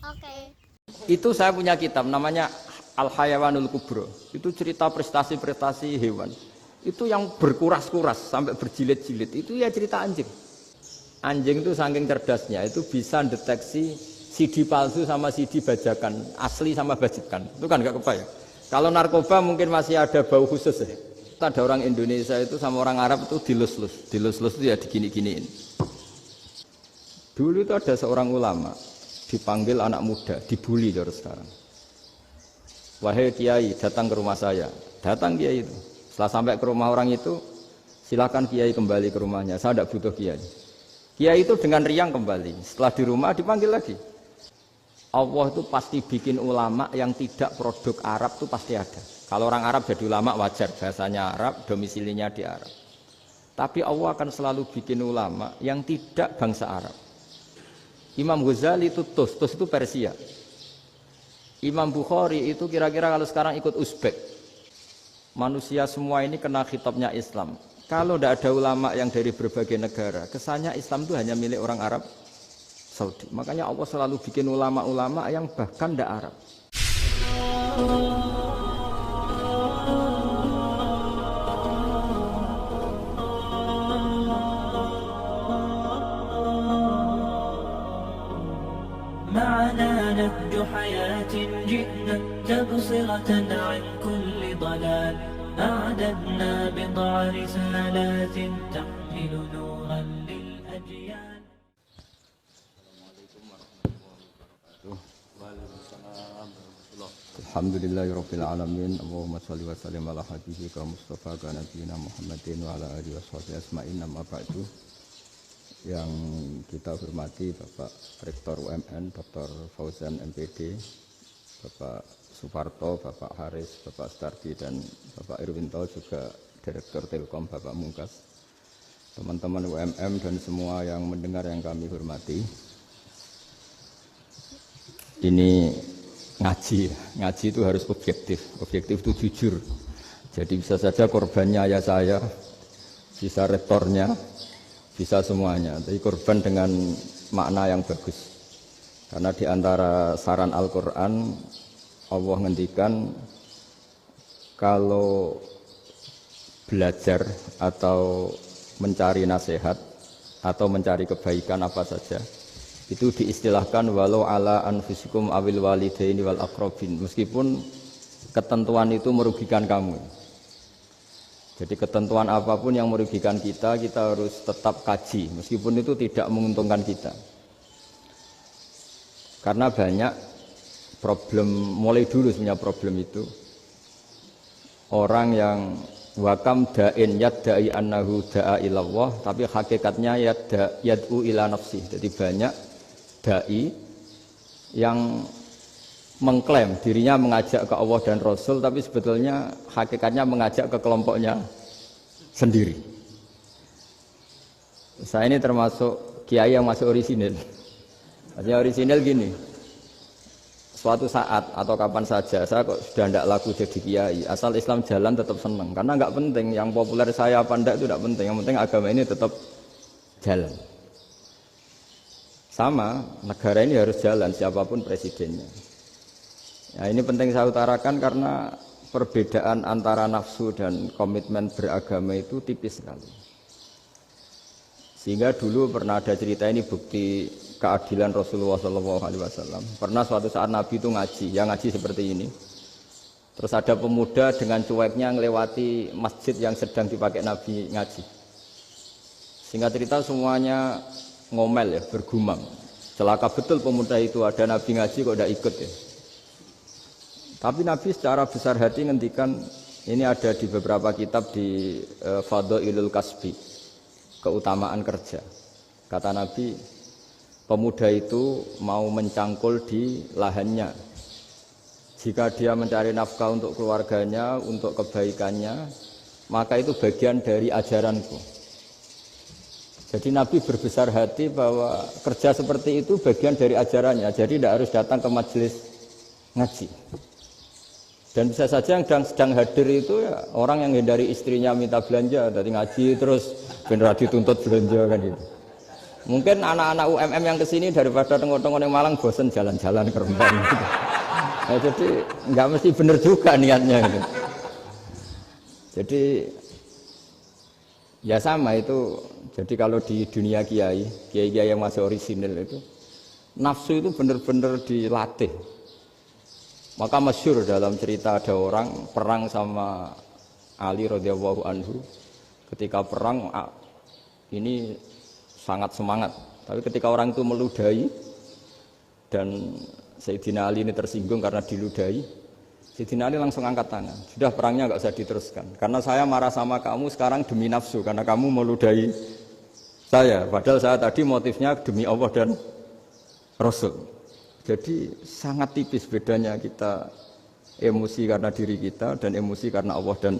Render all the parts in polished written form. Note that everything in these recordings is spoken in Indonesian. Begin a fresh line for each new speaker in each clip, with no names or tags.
Oke.
Itu saya punya kitab namanya Al-Hayawanul Kubro. Itu cerita prestasi-prestasi hewan. Itu yang berkuras-kuras sampai berjilid-jilid. Itu ya cerita anjing. Anjing itu saking cerdasnya itu bisa deteksi CD palsu sama CD bajakan, asli sama bajakan. Itu kan gak kebayang. Kalau narkoba mungkin masih ada bau khusus ya. Ada orang Indonesia itu sama orang Arab itu dilus-lus. Dilus-lus itu ya digini-giniin. Dulu itu ada seorang ulama dipanggil anak muda, dibully terus sekarang. Wahai kiai, datang ke rumah saya. Datang kiai itu. Setelah sampai ke rumah orang itu, silakan kiai kembali ke rumahnya. Saya tidak butuh kiai. Kiai itu dengan riang kembali. Setelah di rumah dipanggil lagi. Allah itu pasti bikin ulama yang tidak produk Arab itu pasti ada. Kalau orang Arab jadi ulama wajar, bahasanya Arab, domisilinya di Arab. Tapi Allah akan selalu bikin ulama yang tidak bangsa Arab. Imam Ghazali itu Tus itu Persia. Imam Bukhari itu kira-kira kalau sekarang ikut Uzbek. Manusia semua ini kena khitabnya Islam. Kalau tidak ada ulama yang dari berbagai negara, kesannya Islam itu hanya milik orang Arab Saudi. Makanya Allah selalu bikin ulama-ulama yang bahkan tidak Arab.
معنا نهج حياة جئنا تبصرة عن كل ضلال أعددنا بضع رسالات تحمل نورا للأجيال.
Alhamdulillahirabbil alamin. Allahumma shalli wa sallim ala habibika Mustafa ka nabiyina Muhammadin wa ala alihi washabihi asma'in. Amma ba'du. Yang kita hormati Bapak Rektor UMN, Dr. Fauzan MPD, Bapak Suparto, Bapak Haris, Bapak Stardi, dan Bapak Irwinto, juga Direktur Telkom Bapak Mungkas, teman-teman UMM dan semua yang mendengar yang kami hormati. Ini ngaji itu harus objektif itu jujur. Jadi bisa saja korbannya ya saya, bisa rektornya, bisa semuanya, tapi korban dengan makna yang bagus. Karena di antara saran Al-Quran, Allah ngendikan kalau belajar atau mencari nasihat atau mencari kebaikan apa saja, itu diistilahkan walau ala anfusikum awil walidaini wal aqrabin, meskipun ketentuan itu merugikan kamu. Jadi ketentuan apapun yang merugikan kita, kita harus tetap kaji, meskipun itu tidak menguntungkan kita. Karena banyak problem, mulai dulu sebenarnya problem itu. Orang yang wakam da'in yadda'i annahu da'a ilallah, tapi hakikatnya yad'u ila nafsih. Jadi banyak da'i yang mengklaim dirinya mengajak ke Allah dan Rasul, tapi sebetulnya hakikatnya mengajak ke kelompoknya sendiri. Saya ini termasuk kiai yang masih orisinil. Maksudnya orisinil gini, suatu saat atau kapan saja saya kok sudah tidak laku jadi kiai, asal Islam jalan tetap senang. Karena nggak penting yang populer saya apa enggak, itu tidak penting. Yang penting agama ini tetap jalan. Sama, negara ini harus jalan siapapun presidennya. Ya, ini penting saya utarakan karena perbedaan antara nafsu dan komitmen beragama itu tipis sekali. Sehingga dulu pernah ada cerita, ini bukti keadilan Rasulullah SAW. Pernah suatu saat Nabi itu ngaji, yang ngaji seperti ini. Terus ada pemuda dengan cueknya ngelewati masjid yang sedang dipakai Nabi ngaji. Singkat cerita semuanya ngomel ya, bergumam. Celaka betul pemuda itu, ada Nabi ngaji kok tidak ikut ya. Tapi Nabi secara besar hati ngendikan, ini ada di beberapa kitab di Fadhailul Kasbi, keutamaan kerja. Kata Nabi, pemuda itu mau mencangkul di lahannya. Jika dia mencari nafkah untuk keluarganya, untuk kebaikannya, maka itu bagian dari ajaranku. Jadi Nabi berbesar hati bahwa kerja seperti itu bagian dari ajarannya. Jadi tidak harus datang ke majelis ngaji. Dan bisa saja yang sedang hadir itu ya orang yang hindari istrinya minta belanja, dari ngaji terus benar dituntut belanja kan itu. Mungkin anak-anak UMM yang kesini daripada tengok-tengok yang Malang bosen jalan-jalan ke Rembang. Gitu. Nah, jadi nggak mesti bener juga niatnya. Gitu. Jadi ya sama itu. Jadi kalau di dunia kiai yang masih orisinil itu nafsu itu benar-benar dilatih. Maka masyhur dalam cerita ada orang perang sama Ali radhiyallahu anhu. Ketika perang ini sangat semangat. Tapi ketika orang itu meludahi dan Sayyidina Ali ini tersinggung karena diludahi, Sayyidina Ali langsung angkat tangan. Sudah perangnya nggak usah diteruskan. Karena saya marah sama kamu sekarang demi nafsu karena kamu meludahi saya. Padahal saya tadi motifnya demi Allah dan Rasul. Jadi sangat tipis bedanya kita emosi karena diri kita dan emosi karena Allah dan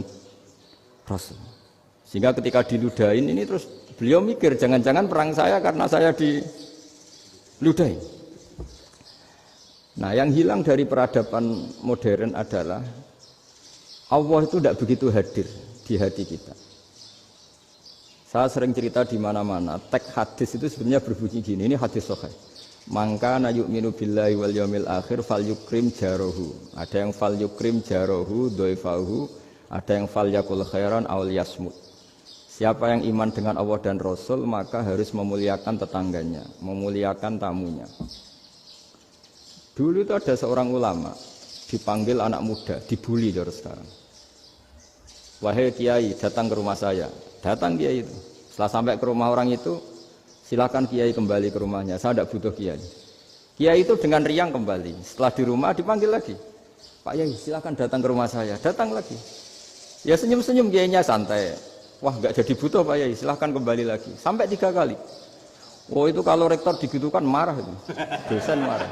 Rasul. Sehingga ketika diludahin ini terus beliau mikir jangan-jangan perang saya karena saya diludahin. Nah yang hilang dari peradaban modern adalah Allah itu tidak begitu hadir di hati kita. Saya sering cerita di mana-mana, teks hadis itu sebenarnya berbunyi gini, ini hadis sahih. Mangka na yu'minu billahi wal yaumil akhir fal yukrim jarohu. Ada yang fal yukrim jarohu doifahu, ada yang fal yakul khairan aw yasmut. Siapa yang iman dengan Allah dan Rasul maka harus memuliakan tetangganya, memuliakan tamunya. Dulu itu ada seorang ulama dipanggil anak muda, dibully terus sekarang. Wahai kiai, datang ke rumah saya. Datang kiai itu. Setelah sampai ke rumah orang itu, silakan kiai kembali ke rumahnya. Saya tidak butuh kiai. Kiai itu dengan riang kembali. Setelah di rumah dipanggil lagi. Pak Yai, silakan datang ke rumah saya. Datang lagi. Ya senyum-senyum kiainya santai. Wah nggak jadi butuh Pak Yai, silakan kembali lagi. Sampai 3 kali. Oh itu kalau rektor digitukan marah itu. Dosen marah.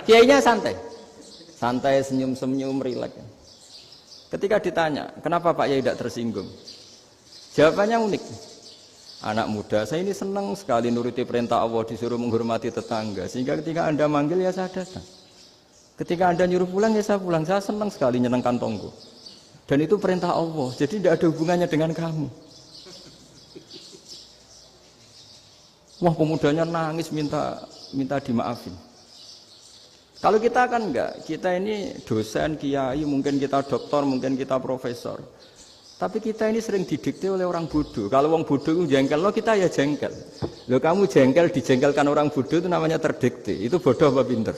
Kiainya santai. Santai senyum-senyum rileks. Ketika ditanya, kenapa Pak Yai tidak tersinggung? Jawabannya unik. Anak muda, saya ini senang sekali nuruti perintah Allah, disuruh menghormati tetangga. Sehingga ketika Anda manggil, ya saya datang. Ketika Anda nyuruh pulang, ya saya pulang. Saya senang sekali nyenengkan tonggo. Dan itu perintah Allah, jadi tidak ada hubungannya dengan kamu. Wah pemudanya nangis minta dimaafin. Kalau kita kan enggak, kita ini dosen, kiai, mungkin kita doktor, mungkin kita profesor. Tapi kita ini sering didikte oleh orang bodoh. Kalau orang bodoh itu jengkel, lo kita ya jengkel. Lo kamu jengkel, dijengkelkan orang bodoh itu namanya terdikte. Itu bodoh apa pinter?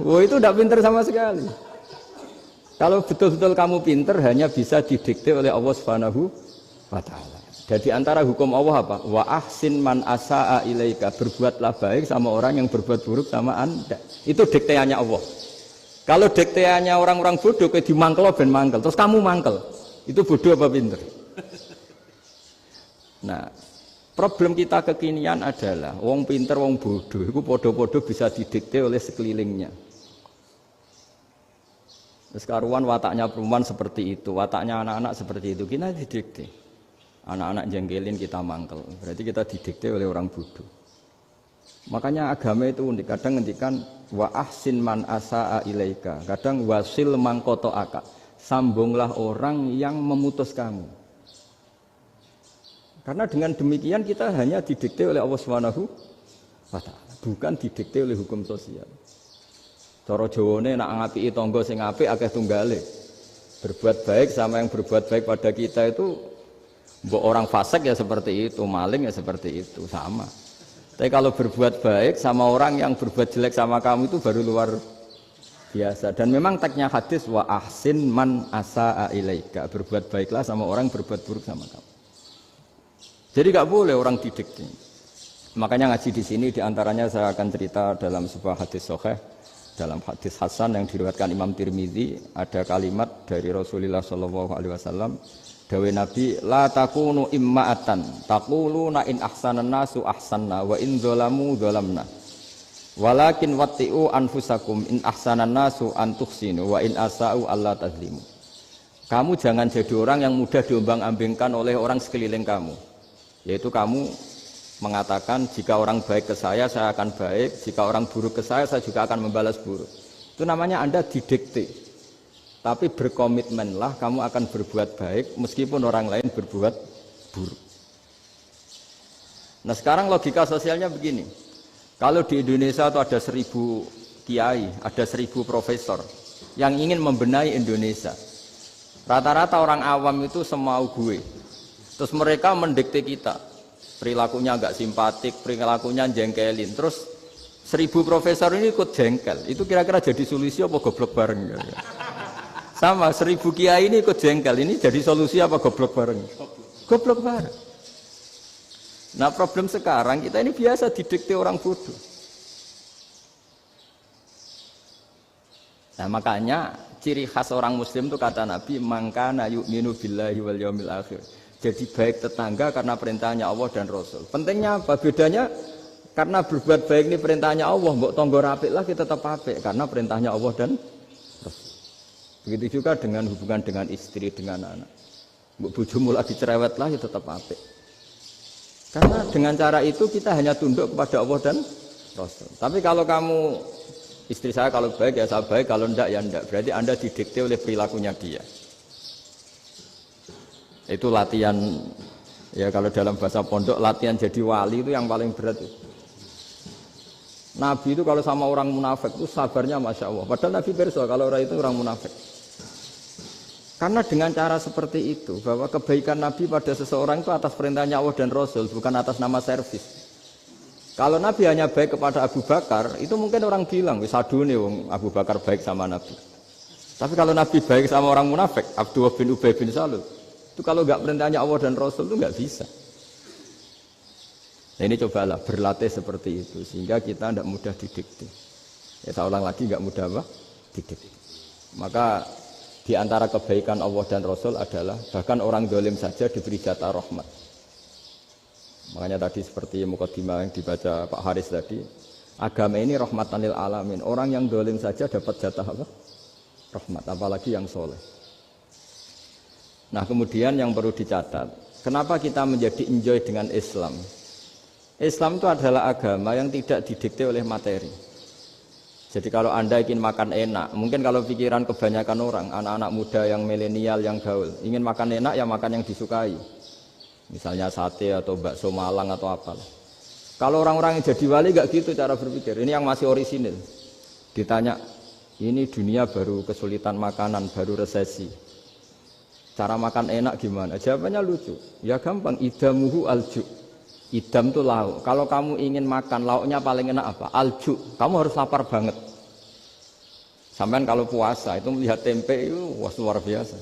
Oh itu tidak pinter sama sekali. Kalau betul-betul kamu pinter, hanya bisa didikte oleh Allah Subhanahu wa Ta'ala. Jadi antara hukum Allah apa? Wa ahsin man asa'a ilaika. Berbuatlah baik sama orang yang berbuat buruk sama Anda. Itu dikteannya Allah. Kalau dikteannya orang-orang bodoh, kayak dimangkel ben mangkel, terus kamu mangkel, itu bodoh apa pinter? Nah, problem kita kekinian adalah wong pinter, wong bodoh, itu podo-podo bisa didikte oleh sekelilingnya. Terus karuan wataknya perempuan seperti itu, wataknya anak-anak seperti itu, kita didikte. Anak-anak jengkelin kita mangkel, berarti kita didikte oleh orang bodoh. Makanya agama itu unik, kadang ngendikan wa ahsin man asa'a ilaika, kadang wasil man qata'aka, sambunglah orang yang memutus kamu. Karena dengan demikian kita hanya didikte oleh Allah Subhanahu wa Ta'ala, bukan didikte oleh hukum sosial. Cara Jawane nak ngapiki tangga sing apik akeh tunggale. Berbuat baik sama yang berbuat baik pada kita itu, mbok orang fasik ya seperti itu, maling ya seperti itu, sama. Tapi kalau berbuat baik sama orang yang berbuat jelek sama kamu itu baru luar biasa. Dan memang teksnya hadis wa ahsin man asa'a ilaika. Berbuat baiklah sama orang berbuat buruk sama kamu. Jadi nggak boleh orang didikte. Makanya ngaji di sini diantaranya saya akan cerita dalam sebuah hadis sahih, dalam hadis hasan yang diriwayatkan Imam Tirmidzi ada kalimat dari Rasulullah SAW. Dawe Nabi la takunu imma'atan taquluna in ahsanan nasu ahsanna wa in zalamu zalamna walakin watti'u anfusakum in ahsanan nasu an tuhsinu wa in asa'u alla tazlimu. Kamu jangan jadi orang yang mudah diombang-ambingkan oleh orang sekeliling kamu, yaitu kamu mengatakan jika orang baik ke saya akan baik, jika orang buruk ke saya juga akan membalas buruk. Itu namanya Anda didikte. Tapi berkomitmenlah kamu akan berbuat baik meskipun orang lain berbuat buruk. Nah sekarang logika sosialnya begini, kalau di Indonesia itu ada 1000 kiai, ada 1000 profesor yang ingin membenahi Indonesia. Rata-rata orang awam itu semau gue. Terus mereka mendikte kita, perilakunya agak simpatik, perilakunya jengkelin. Terus 1000 profesor ini ikut jengkel. Itu kira-kira jadi solusi apa goblok bareng? Sama 1000 kiai ini ikut jengkel. Ini jadi solusi apa goblok bareng? Goblok bareng. Nah problem sekarang kita ini biasa didikte orang bodoh. Nah makanya ciri khas orang muslim itu kata Nabi mangkana yu'minu billahi wal yaumil akhir. Jadi baik tetangga karena perintahnya Allah dan Rasul. Pentingnya apa? Bedanya karena berbuat baik ini perintahnya Allah, mbok tonggo apik lah kita tetap apik karena perintahnya Allah dan Rasul. Begitu juga dengan hubungan dengan istri, dengan anak. Mbok bojomu lagi cerewet lah ya tetap apik. Karena dengan cara itu kita hanya tunduk kepada Allah dan Rasul. Tapi kalau kamu, istri saya kalau baik ya saya baik, kalau enggak ya enggak. Berarti Anda didikte oleh perilakunya dia. Itu latihan, ya kalau dalam bahasa pondok, latihan jadi wali itu yang paling berat. Nabi itu kalau sama orang munafik itu sabarnya Masya Allah. Padahal Nabi berso kalau orang itu orang munafik. Karena dengan cara seperti itu, bahwa kebaikan Nabi pada seseorang itu atas perintahnya Allah dan Rasul, bukan atas nama servis. Kalau Nabi hanya baik kepada Abu Bakar, itu mungkin orang bilang, wis adune wong Abu Bakar baik sama Nabi. Tapi kalau Nabi baik sama orang munafik, Abdullah bin Ubay bin Salul, itu kalau nggak perintahnya Allah dan Rasul itu nggak bisa. Nah ini cobalah berlatih seperti itu, sehingga kita tidak mudah didikte. Ya saya ulang lagi, nggak mudah apa? Didikte. Maka di antara kebaikan Allah dan Rasul adalah bahkan orang dolim saja diberi jatah rahmat. Makanya tadi seperti mukadimah yang dibaca Pak Haris tadi, agama ini rahmatan lil alamin. Orang yang dolim saja dapat jatah apa? Rahmat, apalagi yang soleh. Nah kemudian yang perlu dicatat, kenapa kita menjadi enjoy dengan Islam? Islam itu adalah agama yang tidak didikte oleh materi. Jadi kalau Anda ingin makan enak, mungkin kalau pikiran kebanyakan orang, anak-anak muda yang milenial, yang gaul, ingin makan enak ya makan yang disukai. Misalnya sate atau bakso Malang atau apalah. Kalau orang-orang yang jadi wali gak gitu cara berpikir. Ini yang masih orisinil. Ditanya, ini dunia baru kesulitan makanan, baru resesi. Cara makan enak gimana? Jawabannya lucu. Ya gampang, idamuhu alju. Idam itu lauk. Kalau kamu ingin makan lauknya paling enak apa? Alju. Kamu harus lapar banget. Sampai kalau puasa itu melihat tempe itu wah luar biasa.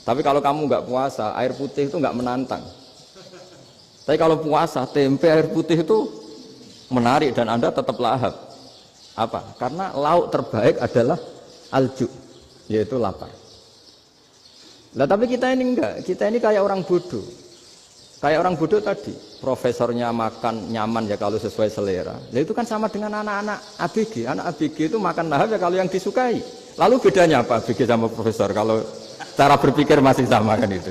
Tapi kalau kamu nggak puasa, air putih itu nggak menantang. Tapi kalau puasa, tempe air putih itu menarik dan Anda tetap lahap. Apa? Karena lauk terbaik adalah alju, yaitu lapar. Nah tapi kita ini enggak. Kita ini kayak orang bodoh. Kayak orang bodoh tadi, profesornya makan nyaman ya kalau sesuai selera. Nah itu kan sama dengan anak-anak ABG. Anak ABG itu makan lahap ya kalau yang disukai. Lalu bedanya apa ABG sama profesor? Kalau cara berpikir masih sama kan itu.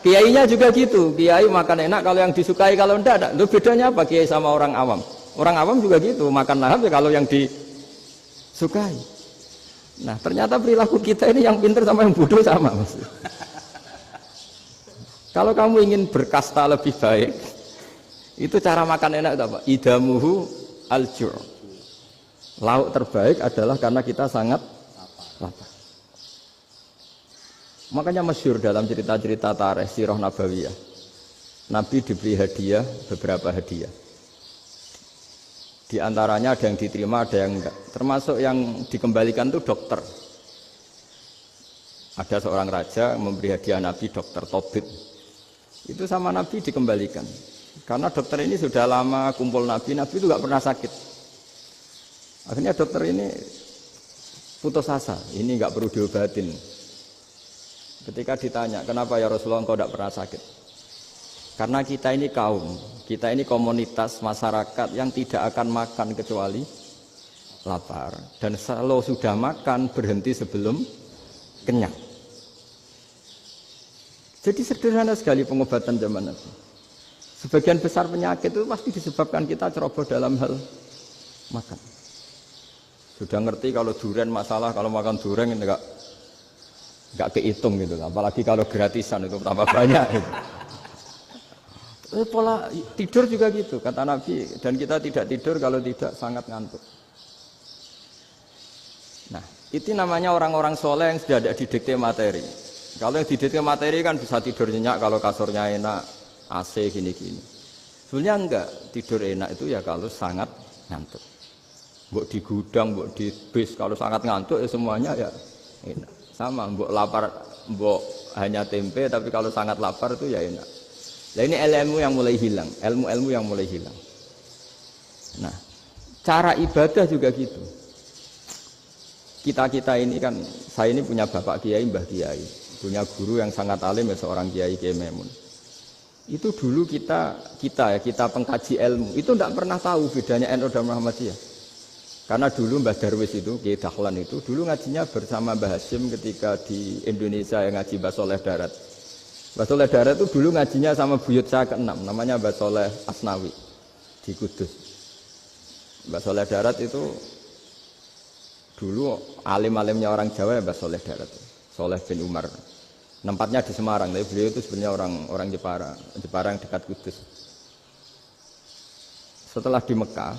Kiainya juga gitu. Kiai makan enak kalau yang disukai, kalau enggak. Lalu bedanya apa kiai sama orang awam? Orang awam juga gitu, makan lahap ya kalau yang disukai. Nah ternyata perilaku kita ini yang pintar sama yang bodoh sama maksudnya. Kalau kamu ingin berkasta lebih baik, itu cara makan enak itu apa? Idamuhu al-ju'. Lauk terbaik adalah karena kita sangat lapar. Makanya masyhur dalam cerita-cerita tarikh sirah nabawiyah. Nabi diberi hadiah, beberapa hadiah. Di antaranya ada yang diterima, ada yang enggak. Termasuk yang dikembalikan itu dokter. Ada seorang raja memberi hadiah Nabi dokter Tobit. Itu sama Nabi dikembalikan. Karena dokter ini sudah lama kumpul Nabi itu nggak pernah sakit. Akhirnya dokter ini putus asa, ini nggak perlu diobatin. Ketika ditanya, kenapa ya Rasulullah engkau tidak pernah sakit? Karena kita ini kaum, kita ini komunitas masyarakat yang tidak akan makan kecuali lapar. Dan kalau sudah makan berhenti sebelum kenyang. Jadi sederhana sekali pengobatan zaman Nabi. Sebagian besar penyakit itu pasti disebabkan kita ceroboh dalam hal makan. Sudah ngerti kalau durian masalah, kalau makan durian enggak kehitung gitu. Apalagi kalau gratisan itu tambah banyak gitu. Pola tidur juga gitu, kata Nabi. Dan kita tidak tidur kalau tidak sangat ngantuk. Nah, itu namanya orang-orang soleh yang sudah ada didikte materi. Kalau yang didikte materi kan bisa tidur nyenyak kalau kasurnya enak, AC gini-gini. Sebenarnya enggak, tidur enak itu ya kalau sangat ngantuk. Mbok di gudang, mbok di bis, kalau sangat ngantuk ya semuanya ya enak. Sama, mbok lapar, mbok hanya tempe, tapi kalau sangat lapar itu ya enak. Nah ini ilmu yang mulai hilang, ilmu-ilmu yang mulai hilang. Nah, cara ibadah juga gitu. Kita ini kan, saya ini punya bapak kiai, mbah kiai, punya guru yang sangat alim ya seorang kiai Kiai Maimun. Itu dulu kita pengkaji ilmu, itu tidak pernah tahu bedanya NU dan Muhammadiyah. Karena dulu Mbah Darwis itu, Kiai Dahlan itu, dulu ngajinya bersama Mbah Hasyim ketika di Indonesia yang ngaji Mbah Soleh Darat. Mbah Soleh Darat itu dulu ngajinya sama buyut saya ke-6, namanya Mbah Soleh Asnawi di Kudus. Mbah Soleh Darat itu dulu alim-alimnya orang Jawa ya Mbah Soleh Darat, Soleh bin Umar. Tempatnya di Semarang, tapi beliau itu sebenarnya orang Jepara yang dekat Kudus. Setelah di Mekah,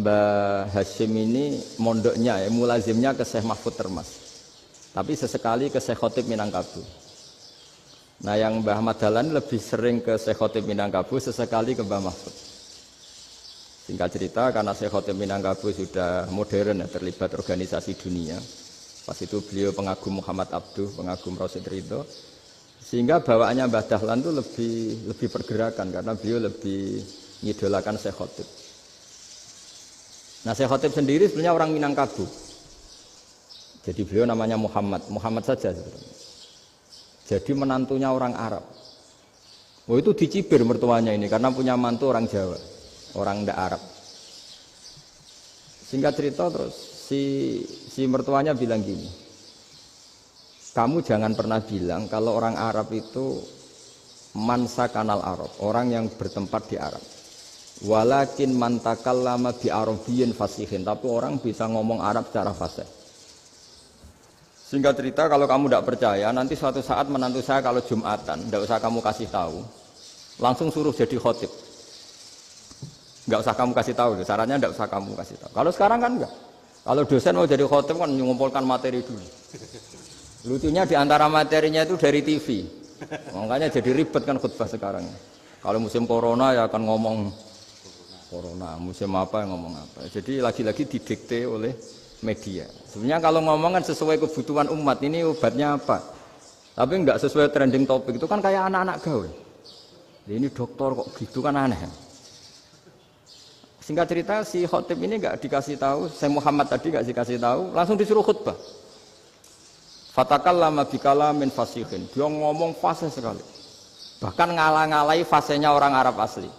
Mbah Hasyim ini mondoknya, mulazimnya ke Syekh Mahfud Termas. Tapi sesekali ke Syekh Khotib Minangkabau. Nah yang Mbah Ahmad Dahlan lebih sering ke Syekh Khotib Minangkabau, sesekali ke Mbah Mahfud. Singkat cerita, karena Syekh Khotib Minangkabau sudah modern ya, terlibat organisasi dunia. Pas itu beliau pengagum Muhammad Abduh, pengagum Rasid Ridho. Sehingga bawaannya Mbah Dahlan itu lebih pergerakan karena beliau lebih mengidolakan Syekh Khotib. Nah Syekh Khotib sendiri sebenarnya orang Minangkabau. Jadi beliau namanya Muhammad saja sebenarnya. Jadi menantunya orang Arab. Oh itu dicibir mertuanya ini karena punya mantu orang Jawa, orang ndak Arab. Singkat cerita terus si mertuanya bilang gini, kamu jangan pernah bilang kalau orang Arab itu mansa kanal Arab, orang yang bertempat di Arab. Walakin mantakallama bi arabiyyin fasihin, tapi orang bisa ngomong Arab secara fasih. Singkat cerita, kalau kamu tidak percaya, nanti suatu saat menantu saya kalau Jumatan, tidak usah kamu kasih tahu, langsung suruh jadi khotib. Nggak usah kamu kasih tahu, sarannya tidak usah kamu kasih tahu. Kalau sekarang kan enggak. Kalau dosen mau jadi khotib kan mengumpulkan materi dulu. Lucunya di antara materinya itu dari TV. Makanya jadi ribet kan khutbah sekarang. Kalau musim corona ya akan ngomong corona, musim apa yang ngomong apa. Jadi lagi-lagi didikte oleh media. Sebenarnya kalau ngomong kan sesuai kebutuhan umat, ini obatnya apa. Tapi enggak sesuai trending topik, itu kan kayak anak-anak gaul. Ini dokter kok gitu kan aneh. Singkat cerita si khotib ini enggak dikasih tahu, Syekh Muhammad tadi enggak dikasih tahu, langsung disuruh khutbah. Fatakallama bikalamin fasihin. Dia ngomong fasih sekali. Bahkan ngalah-ngalahi fasihnya orang Arab asli.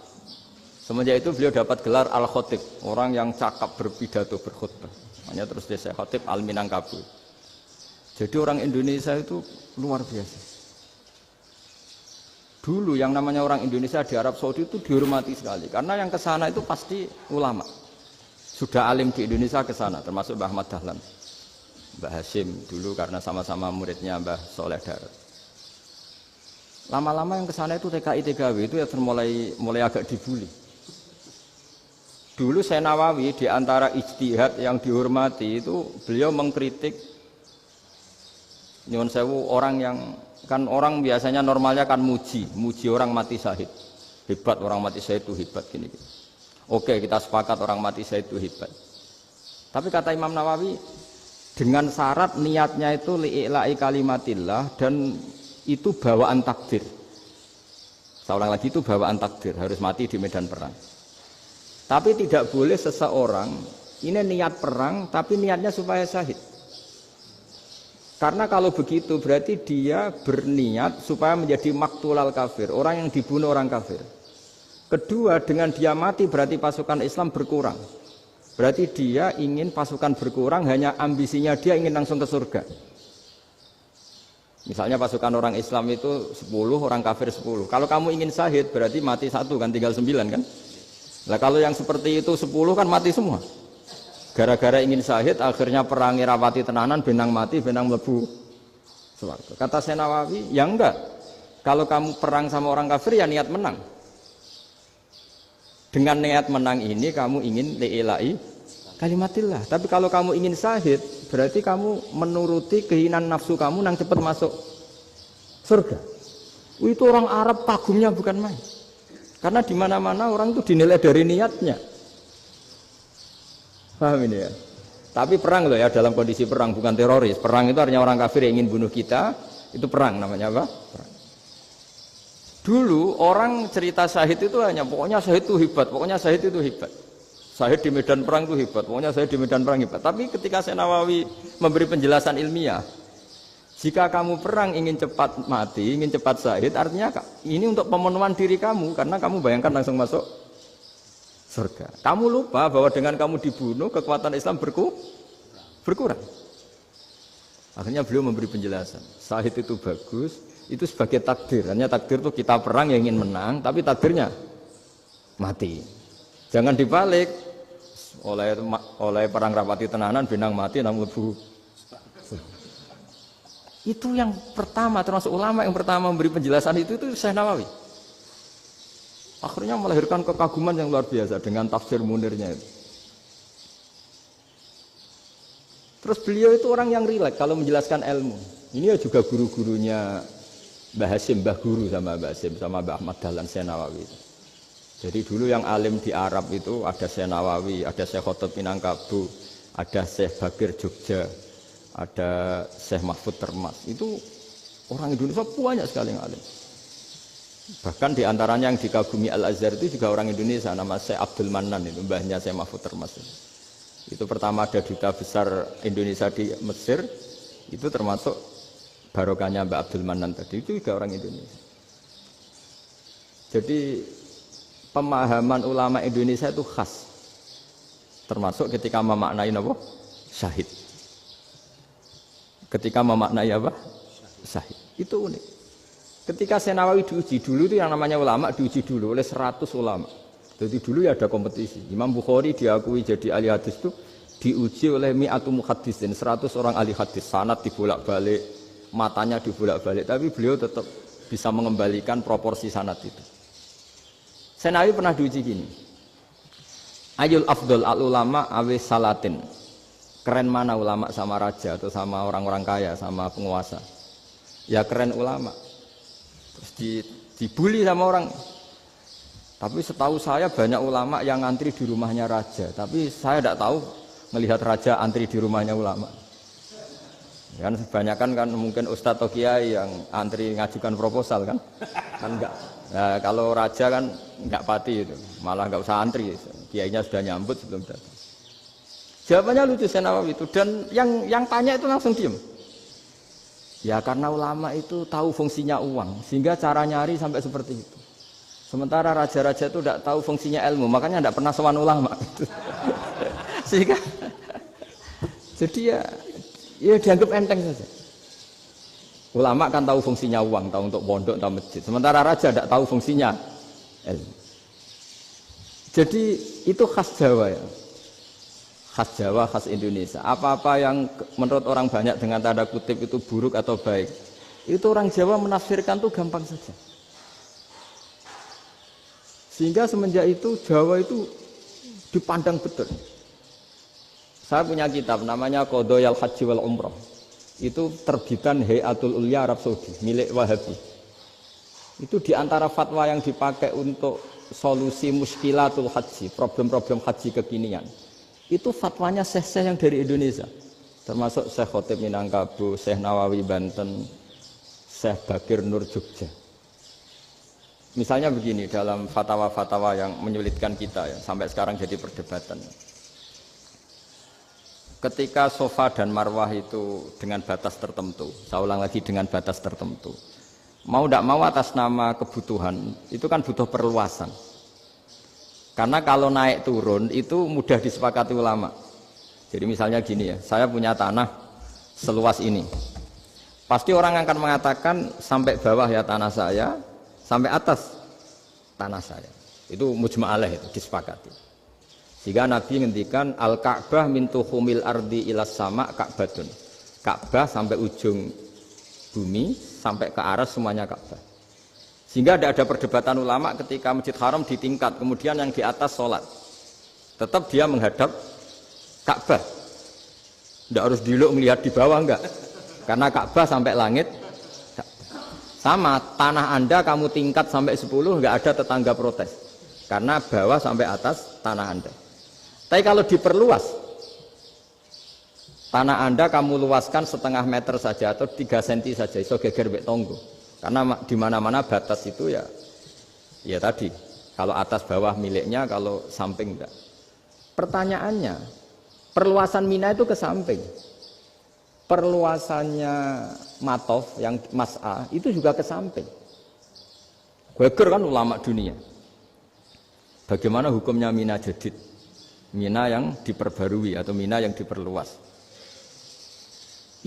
Semenjak itu beliau dapat gelar Al-Khotib, orang yang cakap berpidato berkhutbah. Makanya terus dia Syekh Khotib Al-Minangkabau. Jadi orang Indonesia itu luar biasa. Dulu yang namanya orang Indonesia di Arab Saudi itu dihormati sekali. Karena yang ke sana itu pasti ulama. Sudah alim di Indonesia ke sana, termasuk Mbah Ahmad Dahlan. Mbah Hasyim dulu karena sama-sama muridnya Mbah Soleh Darat. Lama-lama yang ke sana itu TKI TKW itu ya mulai agak dibully. Dulu Syekh Nawawi di antara ijtihad yang dihormati itu beliau mengkritik nyuwun sewu orang yang kan orang biasanya normalnya kan muji orang mati syahid. Hebat orang mati syahid itu hebat gini. Oke, kita sepakat orang mati syahid itu hebat. Tapi kata Imam Nawawi dengan syarat niatnya itu li'ila'i kalimatillah dan itu bawaan takdir. Saya ulang lagi, itu bawaan takdir, harus mati di medan perang. Tapi tidak boleh seseorang ini niat perang tapi niatnya supaya syahid. Karena kalau begitu berarti dia berniat supaya menjadi maktulal kafir, orang yang dibunuh orang kafir. Kedua, dengan dia mati berarti pasukan Islam berkurang. Berarti dia ingin pasukan berkurang, hanya ambisinya dia ingin langsung ke surga. Misalnya pasukan orang Islam itu 10, orang kafir 10. Kalau kamu ingin syahid berarti mati 1 kan, tinggal 9 kan. Nah kalau yang seperti itu 10 kan mati semua. Gara-gara ingin syahid akhirnya perangi rapati tenanan, benang mati, benang mlebu swarga. Kata Syekh Nawawi, ya enggak. Kalau kamu perang sama orang kafir ya niat menang. Dengan niat menang ini kamu ingin li'ilai kalimatillah. Tapi kalau kamu ingin syahid, berarti kamu menuruti keinginan nafsu kamu nang cepat masuk surga. Itu orang Arab kagumnya bukan main. Karena di mana-mana orang itu dinilai dari niatnya. Paham ini ya? Tapi perang loh ya, dalam kondisi perang, bukan teroris. Perang itu artinya orang kafir yang ingin bunuh kita, itu perang namanya apa? Perang. Dulu orang cerita syahid itu hanya pokoknya syahid itu hebat, pokoknya syahid itu hebat. Syahid di medan perang itu hebat, pokoknya syahid di medan perang hebat. Tapi ketika Syekh Nawawi memberi penjelasan ilmiah, jika kamu perang ingin cepat mati, ingin cepat syahid, artinya ini untuk pemenuhan diri kamu, karena kamu bayangkan langsung masuk surga. Kamu lupa bahwa dengan kamu dibunuh, kekuatan Islam berkurang. Akhirnya beliau memberi penjelasan, syahid itu bagus, itu sebagai takdir. Hanya takdir itu kita perang yang ingin menang, tapi takdirnya mati. Jangan dibalik, oleh perang rapati tenanan, benang mati namun bu. Itu yang pertama, termasuk ulama yang pertama memberi penjelasan itu Syekh Nawawi. Akhirnya melahirkan kekaguman yang luar biasa dengan tafsir Munirnya itu. Terus beliau itu orang yang rileks kalau menjelaskan ilmu. Ini juga guru-gurunya Mbah Hasim, Mbah Guru sama Mbah Hasim, sama Mbah Ahmad Dahlan Syekh Nawawi. Jadi dulu yang alim di Arab itu ada Syekh Nawawi, ada Syekh Khotib Minangkabau, ada Syekh Bakir Jogja, ada Syekh Mahfud Termas. Itu orang Indonesia banyak sekali yang alim. Bahkan diantaranya yang dikagumi Al-Azhar itu juga orang Indonesia, nama Syekh Abdul Manan, itu mbahnya Syekh Mahfud Termas. Itu pertama ada duta besar Indonesia di Mesir, itu termasuk barokahnya Mbak Abdul Manan tadi, itu juga orang Indonesia. Jadi pemahaman ulama Indonesia itu khas, termasuk ketika memaknai apa? Syahid. Ketika memaknai apa? Syahid. Itu unik. Ketika Syekh Nawawi diuji dulu itu yang namanya ulama diuji dulu oleh 100 ulama. Jadi dulu ya ada kompetisi. Imam Bukhari diakui jadi ahli hadis itu diuji oleh mi'atu muhaddisin, 100 orang ahli hadis. Sanad dibolak-balik, matanya dibolak-balik, tapi beliau tetap bisa mengembalikan proporsi sanad itu. Syekh Nawawi pernah diuji gini. Ayul afdol al ulama awis salatin. Keren mana ulama sama raja atau sama orang-orang kaya, sama penguasa? Ya keren ulama. Terus dibully sama orang. Tapi setahu saya banyak ulama yang antri di rumahnya raja. Tapi saya tidak tahu melihat raja antri di rumahnya ulama. Kan kebanyakan kan mungkin ustadz atau kiai yang antri ngajukan proposal kan enggak. Nah, kalau raja kan enggak pati itu, malah enggak usah antri. Kiainya sudah nyambut sebelum datang. Jawabannya lucu Syekh Nawawi itu, dan yang tanya itu langsung diam. Ya karena ulama itu tahu fungsinya uang, sehingga cara nyari sampai seperti itu. Sementara raja-raja itu tidak tahu fungsinya ilmu, makanya tidak pernah sowan ulama. Sehingga jadi ya dianggap enteng saja. Ulama kan tahu fungsinya uang, tahu untuk pondok, tahu masjid. Sementara raja tidak tahu fungsinya ilmu. Jadi itu khas Jawa ya. Khas Jawa, khas Indonesia. Apa-apa yang menurut orang banyak dengan tanda kutip itu buruk atau baik, itu orang Jawa menafsirkan itu gampang saja. Sehingga semenjak itu Jawa itu dipandang betul. Saya punya kitab namanya Qadhayal Haji wal Umrah. Itu terbitan Hayatul Ulya Arab Saudi, milik Wahabi. Itu diantara fatwa yang dipakai untuk solusi muskilatul haji, problem-problem haji kekinian. Itu fatwanya syekh-syekh yang dari Indonesia, termasuk Syekh Khotib Minangkabau, Syekh Nawawi Banten, Syekh Bakir Nur Jogja. Misalnya begini, dalam fatwa-fatwa yang menyulitkan kita ya, sampai sekarang jadi perdebatan. Ketika Sofa dan Marwah itu dengan batas tertentu, saya ulang lagi dengan batas tertentu, mau tidak mau atas nama kebutuhan, itu kan butuh perluasan. Karena kalau naik turun itu mudah disepakati ulama. Jadi misalnya gini ya, saya punya tanah seluas ini. Pasti orang akan mengatakan sampai bawah ya tanah saya, sampai atas tanah saya. Itu mujma' alaih, itu disepakati. Sehingga Nabi ngendikan al-Ka'bah min tuhumil ardi ilas sama Ka'batun. Ka'bah sampai ujung bumi, sampai ke aras semuanya Ka'bah. Sehingga tidak ada perdebatan ulama ketika Masjid Haram di tingkat, kemudian yang di atas sholat. Tetap dia menghadap Ka'bah. Tidak harus diluk melihat di bawah, enggak. Karena Ka'bah sampai langit. Sama, tanah Anda kamu tingkat sampai 10, enggak ada tetangga protes. Karena bawah sampai atas tanah Anda. Tapi kalau diperluas, tanah Anda kamu luaskan setengah meter saja atau 3 cm saja, iso geger mek tonggo. Karena di mana-mana batas itu ya tadi, kalau atas bawah miliknya, kalau samping enggak. Pertanyaannya, perluasan Mina itu ke samping. Perluasannya Matof yang Mas'a itu juga ke samping. Geger kan ulama dunia. Bagaimana hukumnya Mina Jadid? Mina yang diperbarui atau Mina yang diperluas.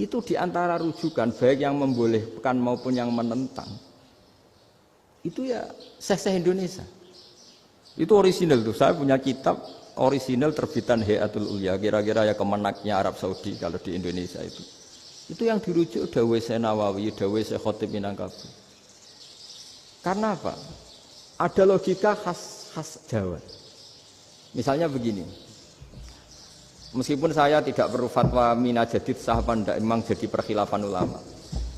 Itu diantara rujukan baik yang membolehkan maupun yang menentang. Itu ya Syekh Indonesia. Itu orisinal tuh. Saya punya kitab orisinal terbitan Hayatul Ulya, kira-kira ya kemenaknya Arab Saudi kalau di Indonesia itu. Itu yang dirujuk Dawai Syekh Nawawi, Dawai Syekh Khatib Minangkabau. Karena apa? Ada logika khas Jawa. Misalnya begini. Meskipun saya tidak perlu fatwa Mina Jadid sah apa enggak, memang jadi perkhilafan ulama.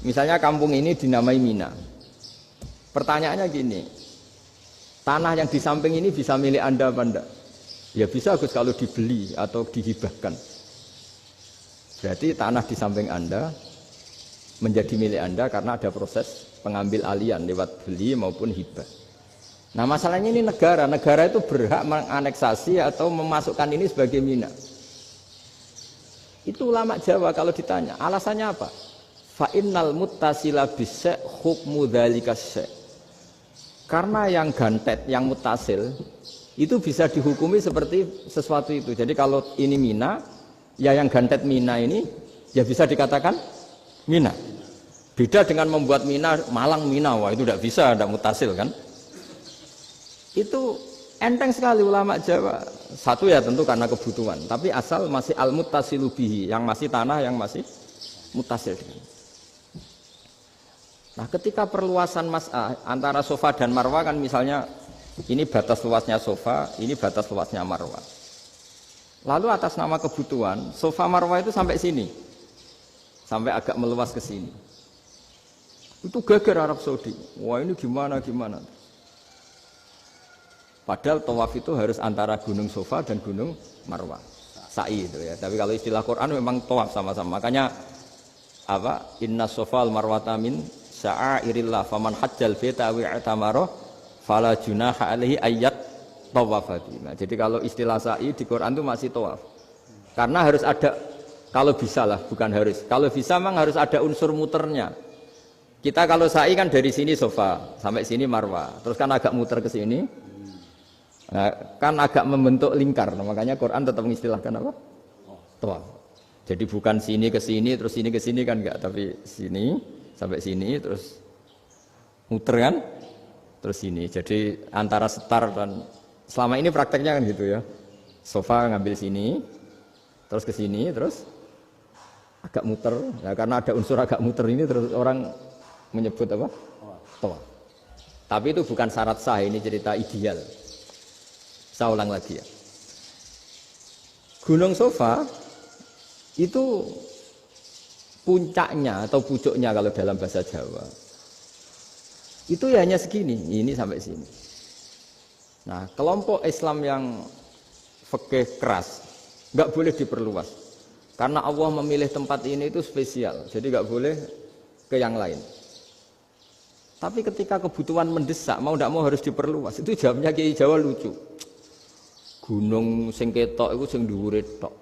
Misalnya kampung ini dinamai Mina. Pertanyaannya gini, tanah yang di samping ini bisa milik Anda apa enggak? Ya bisa Gus kalau dibeli atau dihibahkan. Berarti tanah di samping Anda menjadi milik Anda karena ada proses pengambil alian lewat beli maupun hibah. Nah masalahnya ini negara itu berhak menganeksasi atau memasukkan ini sebagai Mina. Itu ulama Jawa kalau ditanya, alasannya apa? Fa innal muttasila bis hukmu dzalika syai'. Karena yang gantet, yang mutasil itu bisa dihukumi seperti sesuatu itu. Jadi kalau ini Mina, ya yang gantet Mina ini ya bisa dikatakan Mina. Beda dengan membuat Mina Malang Mina, wah itu tidak bisa, tidak mutasil kan? Itu enteng sekali ulama Jawa. Satu ya tentu karena kebutuhan, tapi asal masih al-muttasilu bihi, yang masih tanah yang masih mutasil. Nah, ketika perluasan Mas'ah antara Sofa dan Marwa kan misalnya ini batas luasnya Sofa, ini batas luasnya Marwa. Lalu atas nama kebutuhan, Sofa Marwa itu sampai sini. Sampai agak meluas ke sini. Itu geger Arab Saudi. Wah, ini gimana? Padahal tawaf itu harus antara Gunung Sofa dan Gunung Marwah. Sa'i itu ya. Tapi kalau istilah Quran memang tawaf sama-sama. Makanya apa? Inna Sofa al-Marwata min sya'airillah faman hajjal baita wa i'tamara fala junaha alaihi ayyat tawafati. Nah, jadi kalau istilah sa'i di Quran itu masih tawaf. Karena harus ada, kalau bisa lah, bukan harus. Kalau bisa memang harus ada unsur muternya. Kita kalau sa'i kan dari sini Sofa sampai sini Marwah. Terus kan agak muter ke sini. Nah, kan agak membentuk lingkar, nah, makanya Quran tetap mengistilahkan apa? Tawaf. Jadi bukan sini ke sini terus sini ke sini kan enggak, tapi sini sampai sini terus muter kan, terus sini. Jadi antara setar dan selama ini prakteknya kan gitu ya. Sofa ngambil sini, terus ke sini, terus agak muter. Nah, karena ada unsur agak muter ini terus orang menyebut apa? Tawaf. Tapi itu bukan syarat sah, ini cerita ideal. Saya ulang lagi ya. Gunung Sofa itu puncaknya atau pucuknya kalau dalam bahasa Jawa itu ya hanya segini, ini sampai sini. Nah, kelompok Islam yang fikih keras nggak boleh diperluas karena Allah memilih tempat ini itu spesial, jadi nggak boleh ke yang lain. Tapi ketika kebutuhan mendesak, mau tidak mau harus diperluas. Itu jawabnya Kiai Jawa lucu. Gunung sing ketok iku sing dhuwure tok.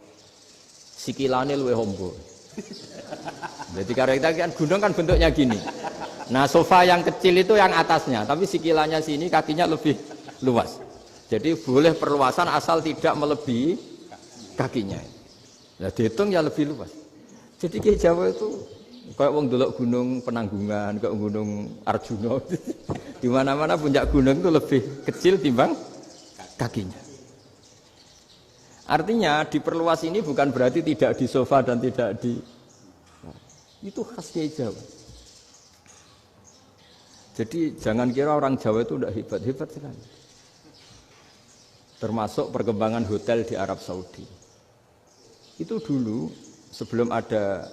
Sikilane luwih hombo. Jadi karena kita kan gunung kan bentuknya gini. Nah, Sofa yang kecil itu yang atasnya, tapi sikilannya sini kakinya lebih luas. Jadi boleh perluasan asal tidak melebihi kakinya. Ya dihitung ya lebih luas. Jadi Kiai Jawa itu kayak wong delok gunung Penanggungan, kayak gunung Arjuna. Di mana-mana puncak gunung itu lebih kecil timbang kakinya. Artinya diperluas ini bukan berarti tidak di Sofa dan tidak di... Itu khas Kiai Jawa. Jadi jangan kira orang Jawa itu udah hebat sekali. Termasuk perkembangan hotel di Arab Saudi. Itu dulu sebelum ada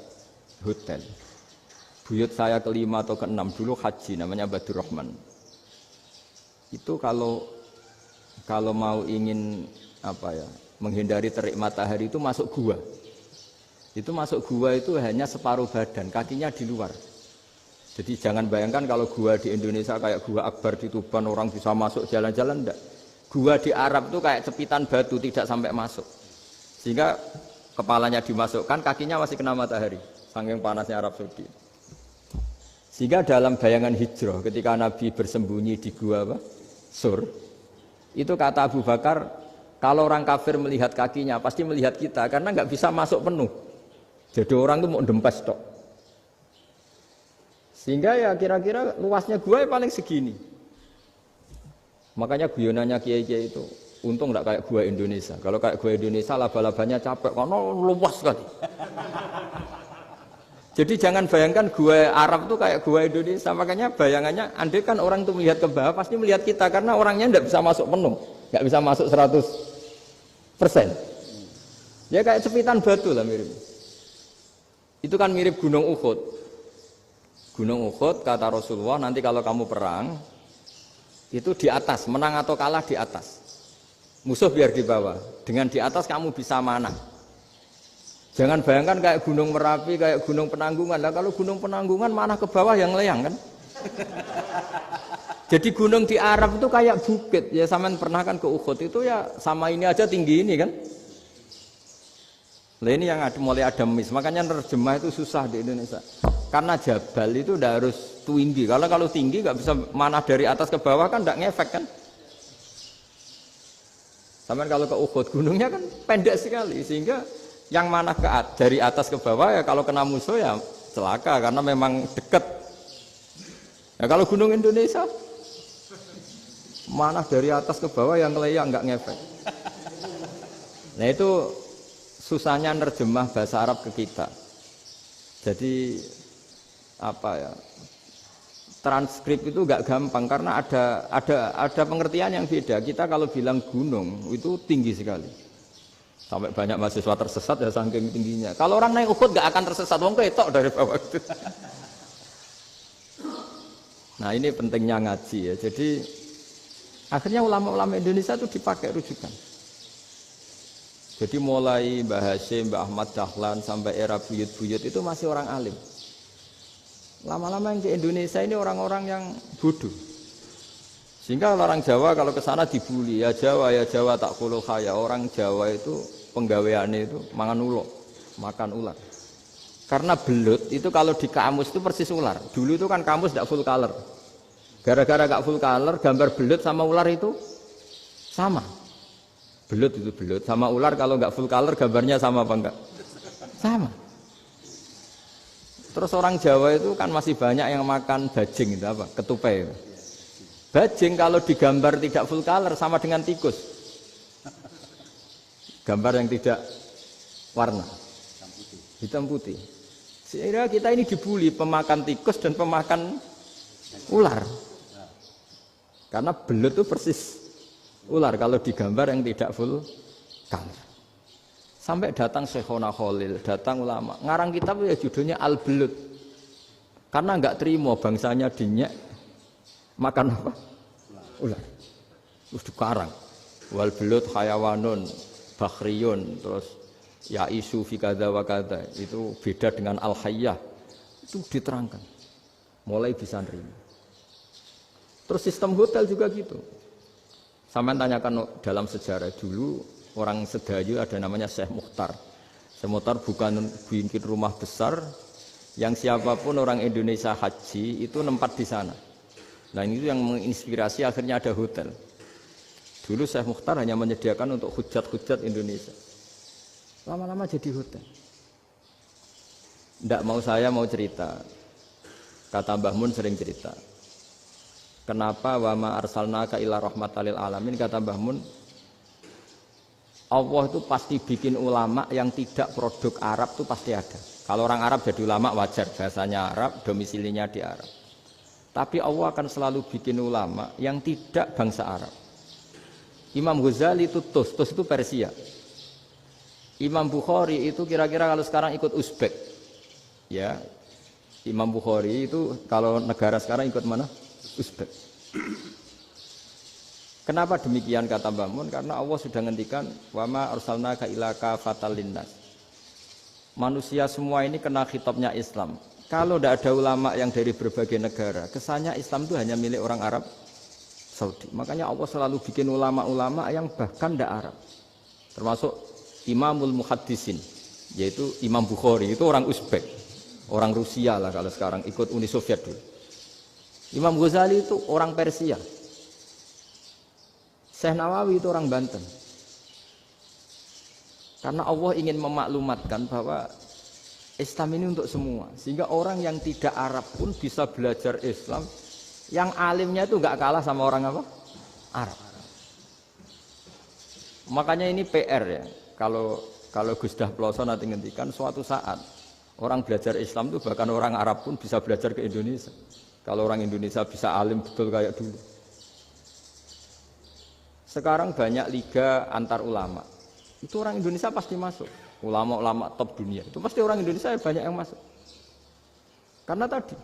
hotel. Buyut saya kelima atau keenam dulu haji, namanya Badur Rahman. Itu kalau mau ingin menghindari terik matahari itu masuk gua. Itu masuk gua itu hanya separuh badan, kakinya di luar. Jadi jangan bayangkan kalau gua di Indonesia kayak gua Akbar di Tuban orang bisa masuk jalan-jalan, enggak. Gua di Arab itu kayak cepitan batu, tidak sampai masuk. Sehingga kepalanya dimasukkan, kakinya masih kena matahari, saking panasnya Arab Saudi. Sehingga dalam bayangan hijrah ketika Nabi bersembunyi di gua Sur, itu kata Abu Bakar, kalau orang kafir melihat kakinya pasti melihat kita karena nggak bisa masuk penuh. Jadi orang itu mau dempes tok. Sehingga ya kira-kira luasnya gua paling segini. Makanya guyonannya kiai-kiai itu untung enggak kayak gua Indonesia. Kalau kayak gua Indonesia laba-labanya capek karena luas sekali. Jadi jangan bayangkan gua Arab itu kayak gua Indonesia. Makanya bayangannya andai kan orang itu melihat ke bawah pasti melihat kita karena orangnya enggak bisa masuk penuh, enggak bisa masuk 100%. Ya kayak cepitan batu lah mirip. Itu kan mirip Gunung Uhud. Gunung Uhud kata Rasulullah nanti kalau kamu perang itu di atas, menang atau kalah di atas. Musuh biar di bawah. Dengan di atas kamu bisa manah. Jangan bayangkan kayak Gunung Merapi, kayak Gunung Penanggungan. Nah, kalau Gunung Penanggungan manah ke bawah yang leyang kan. Jadi gunung di Arab itu kayak bukit. Ya sampean pernah kan ke Uhud itu ya sama ini aja tinggi ini kan. Nah ini yang mulai ada mis. Makanya nerjemah itu susah di Indonesia. Karena jabal itu udah harus tinggi. Kalau tinggi nggak bisa manah dari atas ke bawah kan nggak ngefek kan. Sampai kalau ke Uhud gunungnya kan pendek sekali sehingga yang manah dari atas ke bawah ya kalau kena musuh ya celaka karena memang dekat. Ya kalau gunung Indonesia manah dari atas ke bawah yang leyang nggak ngefek. Nah itu susahnya nerjemah bahasa Arab ke kita. Jadi transkrip itu nggak gampang karena ada pengertian yang beda. Kita kalau bilang gunung itu tinggi sekali. Sampai banyak mahasiswa tersesat ya saking tingginya. Kalau orang naik Uhud nggak akan tersesat, wong ketok dari bawah itu. Nah ini pentingnya ngaji ya. Jadi akhirnya ulama-ulama Indonesia itu dipakai rujukan. Jadi mulai Mbah Hasyim, Mbah Ahmad Dahlan sampai era buyut-buyut itu masih orang alim. Lama-lama yang di Indonesia ini orang-orang yang bodoh. Sehingga orang Jawa kalau ke sana dibully, ya Jawa tak kuluh kaya. Orang Jawa itu penggaweannya itu makan ular. Karena belut itu kalau di kamus itu persis ular. Dulu itu kan kamus tidak full color. Gara-gara gak full color, gambar belut sama ular itu sama. Belut itu belut sama ular kalau nggak full color gambarnya sama apa enggak? Sama. Terus orang Jawa itu kan masih banyak yang makan bajing itu apa? Ketupai itu. Bajing kalau digambar tidak full color sama dengan tikus. Gambar yang tidak warna. Hitam putih. Sehingga kita ini dibully pemakan tikus dan pemakan ular. Karena belut itu persis ular kalau digambar yang tidak full color. Sampai datang Syekhona Khalil, datang ulama. Ngarang kitab ya judulnya Al-Belut. Karena enggak terima bangsanya dinyek makan apa? Ular. Terus dikarang. Wal belut hayawanun bakhriyun terus ya isu fi kadza wa kadza. Itu beda dengan al-hayyah. Itu diterangkan. Mulai bisa nerima. Terus sistem hotel juga gitu. Sampai tanyakan dalam sejarah dulu orang Sedayu ada namanya Syekh Mukhtar. Syekh Mukhtar bukan bikin rumah besar yang siapapun orang Indonesia haji itu nempat di sana. Nah ini yang menginspirasi akhirnya ada hotel. Dulu Syekh Mukhtar hanya menyediakan untuk hujat-hujat Indonesia. Lama-lama jadi hotel. Nggak mau saya mau cerita. Kata Mbah Mun sering cerita. Kenapa wa ma arsalnaka illa rahmatal lil alamin, kata Mbah Mun, Allah itu pasti bikin ulama yang tidak produk Arab itu pasti ada. Kalau orang Arab jadi ulama wajar, bahasanya Arab, domisilinya di Arab. Tapi Allah akan selalu bikin ulama yang tidak bangsa Arab. Imam Ghazali itu Tus itu Persia. Imam Bukhari itu kira-kira kalau sekarang ikut Uzbek. Ya. Imam Bukhari itu kalau negara sekarang ikut mana? Uzbek. Kenapa demikian kata Mbah Mun? Karena Allah sudah ngendikan wa ma arsalnaka illa kafatan linnas. Manusia semua ini kena khitabnya Islam. Kalau tidak ada ulama yang dari berbagai negara, kesannya Islam itu hanya milik orang Arab Saudi. Makanya Allah selalu bikin ulama-ulama yang bahkan tidak Arab. Termasuk Imamul Muhaddisin, yaitu Imam Bukhari, itu orang Uzbek, orang Rusia lah kalau sekarang, ikut Uni Soviet dulu. Imam Ghazali itu orang Persia. Syekh Nawawi itu orang Banten. Karena Allah ingin memaklumatkan bahwa Islam ini untuk semua. Sehingga orang yang tidak Arab pun bisa belajar Islam. Yang alimnya itu nggak kalah sama orang apa? Arab. Makanya ini PR ya. Kalau Gus Dah Ploso nanti ngendikan suatu saat orang belajar Islam itu bahkan orang Arab pun bisa belajar ke Indonesia. Kalau orang Indonesia bisa alim betul kayak dulu. Sekarang banyak liga antar ulama. Itu orang Indonesia pasti masuk. Ulama-ulama top dunia. Itu pasti orang Indonesia banyak yang masuk. Karena tadi,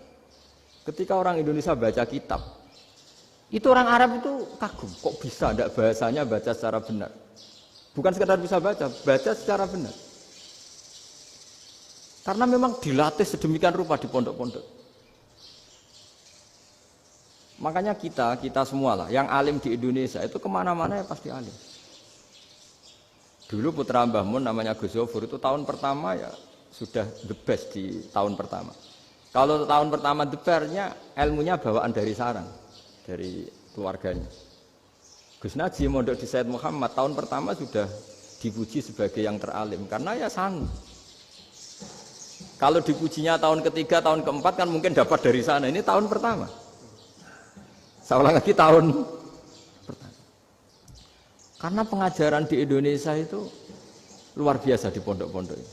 ketika orang Indonesia baca kitab, itu orang Arab itu kagum. Kok bisa tidak bahasanya baca secara benar? Bukan sekedar bisa baca secara benar. Karena memang dilatih sedemikian rupa di pondok-pondok. Makanya kita semua lah, yang alim di Indonesia itu kemana-mana ya pasti alim. Dulu putra Mbah Mun namanya Gus Zofur itu tahun pertama ya sudah the best di tahun pertama. Kalau tahun pertama the best-nya ilmunya bawaan dari sarang, dari keluarganya. Gus Najib mondok di Said Muhammad tahun pertama sudah dipuji sebagai yang teralim karena ya sanggup. Kalau dipujinya tahun ketiga, tahun keempat kan mungkin dapat dari sana. Ini tahun pertama. Saya ulang lagi tahun pertama. Karena pengajaran di Indonesia itu luar biasa di pondok-pondok ini.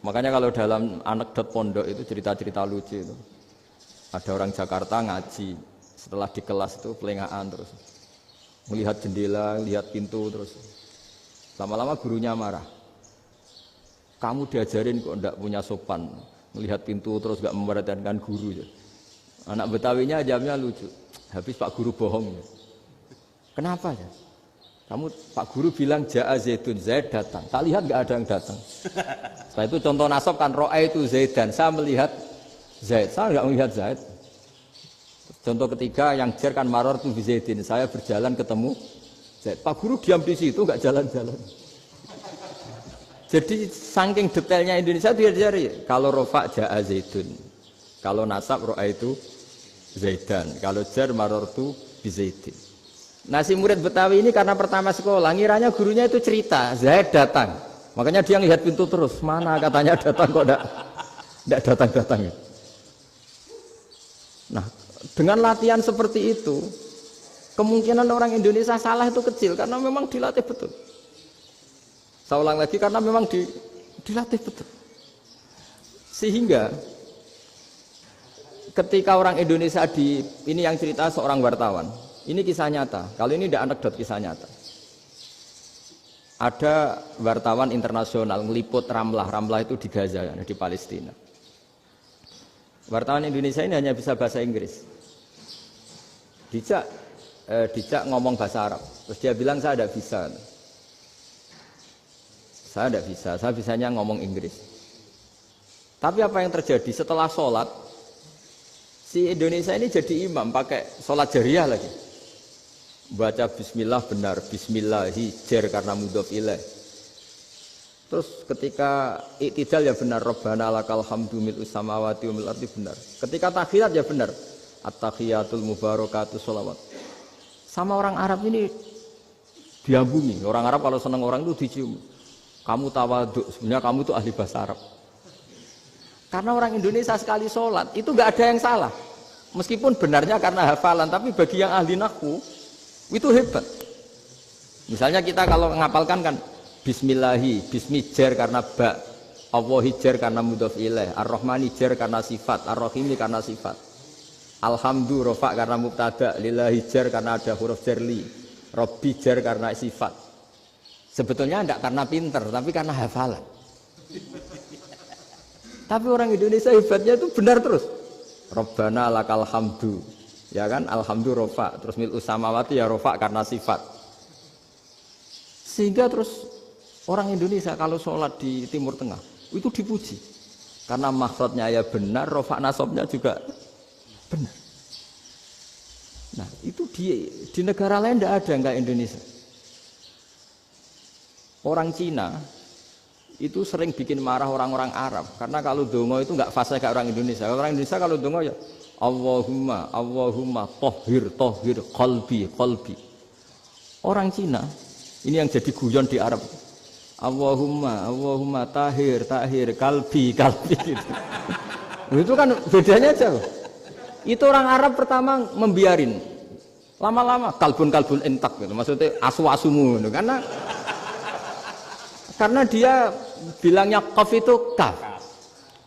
Makanya kalau dalam anekdot pondok itu cerita-cerita lucu itu. Ada orang Jakarta ngaji, setelah di kelas itu pelengahan terus. Melihat jendela, lihat pintu terus. Lama-lama gurunya marah. Kamu diajarin kok enggak punya sopan. Melihat pintu terus enggak memperhatikan guru ya. Anak Betawinya jawabnya lucu. Habis Pak Guru bohong. Kenapa ya? Kamu Pak Guru bilang Ja'a Zaidun, Zaid datang. Tak lihat enggak ada yang datang. Setelah itu contoh nasab kan ro'a itu Zaidan. Saya melihat Zaid. Saya enggak melihat Zaid. Contoh ketiga yang jar kan maror tu Zaidin. Saya berjalan ketemu Zaid. Pak Guru diam di situ enggak jalan-jalan. Jadi saking detailnya Indonesia dia diajari. Kalau rofa Ja'a Zaidun. Kalau nasab ro'a itu Zaidan, kalau jar marortu bi Zaidin. Nah si murid Betawi ini karena pertama sekolah, ngiranya gurunya itu cerita, Zaid datang. Makanya dia lihat pintu terus, mana katanya datang kok enggak datang-datang. Nah, dengan latihan seperti itu, kemungkinan orang Indonesia salah itu kecil karena memang dilatih betul. Saya ulang lagi karena memang dilatih betul. Sehingga ketika orang Indonesia ini yang cerita seorang wartawan, ini kisah nyata. Kalau ini tidak anekdot, kisah nyata. Ada wartawan internasional ngeliput Ramlah itu di Gaza, di Palestina. Wartawan Indonesia ini hanya bisa bahasa Inggris. Dijak ngomong bahasa Arab. Terus dia bilang saya tidak bisa. Saya tidak bisa, saya bisanya ngomong Inggris. Tapi apa yang terjadi setelah sholat? Si Indonesia ini jadi imam pakai sholat jariyah lagi. Baca bismillah benar, bismillahi jar karena mudhof ilaih. Terus ketika iktidal ya benar, Rabbana lakal hamdu mil'us samawati wa mil'ul ardi benar. Ketika tahiyat ya benar, at-tahiyatul mubarakatuh sholawat. Sama orang Arab ini diambungi. Orang Arab kalau senang orang itu dicium. Kamu tawaduk, sebenarnya kamu itu ahli bahasa Arab. Karena orang Indonesia sekali sholat itu nggak ada yang salah. Meskipun benarnya karena hafalan, tapi bagi yang ahli nahwu itu hebat. Misalnya kita kalau ngapalkan kan bismillahi, bismi jar karena ba, Allahi jar karena mudhof ilaih, ar-rahmani jar karena sifat, ar-rahimi karena sifat. Alhamdu rofa karena mubtada, lillahi jar karena ada huruf jarli, Robbi jar karena sifat. Sebetulnya tidak karena pinter, tapi karena hafalan. Tapi orang Indonesia hebatnya itu benar terus. Robbana lakal hamdu, ya kan? Alhamdu rofa, terus mil usamawati ya rofa karena sifat. Sehingga terus orang Indonesia kalau sholat di Timur Tengah itu dipuji karena makhrajnya ya benar, rofa nasabnya juga benar. Nah itu di negara lain tidak ada enggak Indonesia. Orang Cina itu sering bikin marah orang-orang Arab karena kalau dongo itu enggak fasih kayak orang Indonesia. Orang Indonesia kalau dongo ya Allahumma Allahumma tohir tohir qalbi qalbi. Orang Cina ini yang jadi guyon di Arab. Allahumma Allahumma tahir tahir kalbi kalbi gitu. Itu kan bedanya jauh. Itu orang Arab pertama membiarin, lama-lama kalbun entak gitu. Maksudnya asu-asumu gitu. Karena dia bilangnya qaf itu kaf.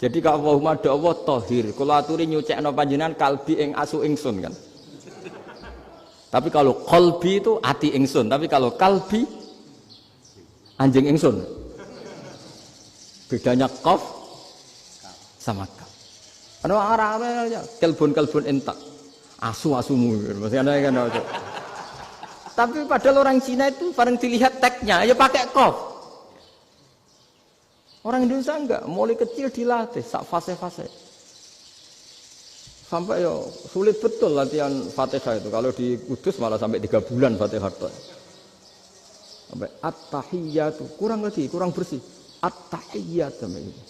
Jadi kalau Allahumma do Allah tohir, kalau aturi nyucekno panjenengan kalbi ing asu ingsun kan. Tapi kalau qalbi itu ati ingsun, tapi kalau kalbi anjing ingsun. Bedanya qaf sama kaf. Ana arah-arah aja, kalbun entak. Asu-asumu maksudnya kan. Tapi padahal orang Cina itu paling dilihat teksnya ya pakai qaf. Orang Indonesia enggak, mulai kecil dilatih sak fase-fase. Sampai ya sulit betul latihan Fatihah itu. Kalau di Kudus malah sampai 3 bulan Fatihah itu. Sampai at-tahiyyatu, kurang bersih. At-tahiyyat sampai itu.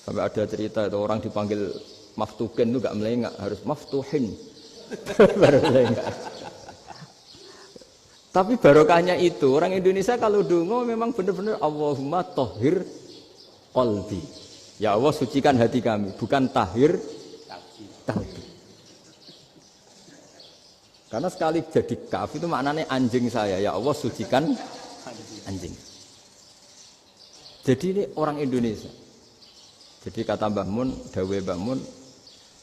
Sampai ada cerita itu orang dipanggil maftuhin itu enggak melengak, harus maftuhin. Baru melengak. Tapi barokahnya itu orang Indonesia kalau dongo memang benar-benar Allahumma tohir qalbi. Ya Allah sucikan hati kami, bukan tahir kalbi. Karena sekali jadi kaf itu maknanya anjing saya. Ya Allah sucikan anjing. Jadi ini orang Indonesia. Jadi kata Mbah Mun, dawe Mbah Mun,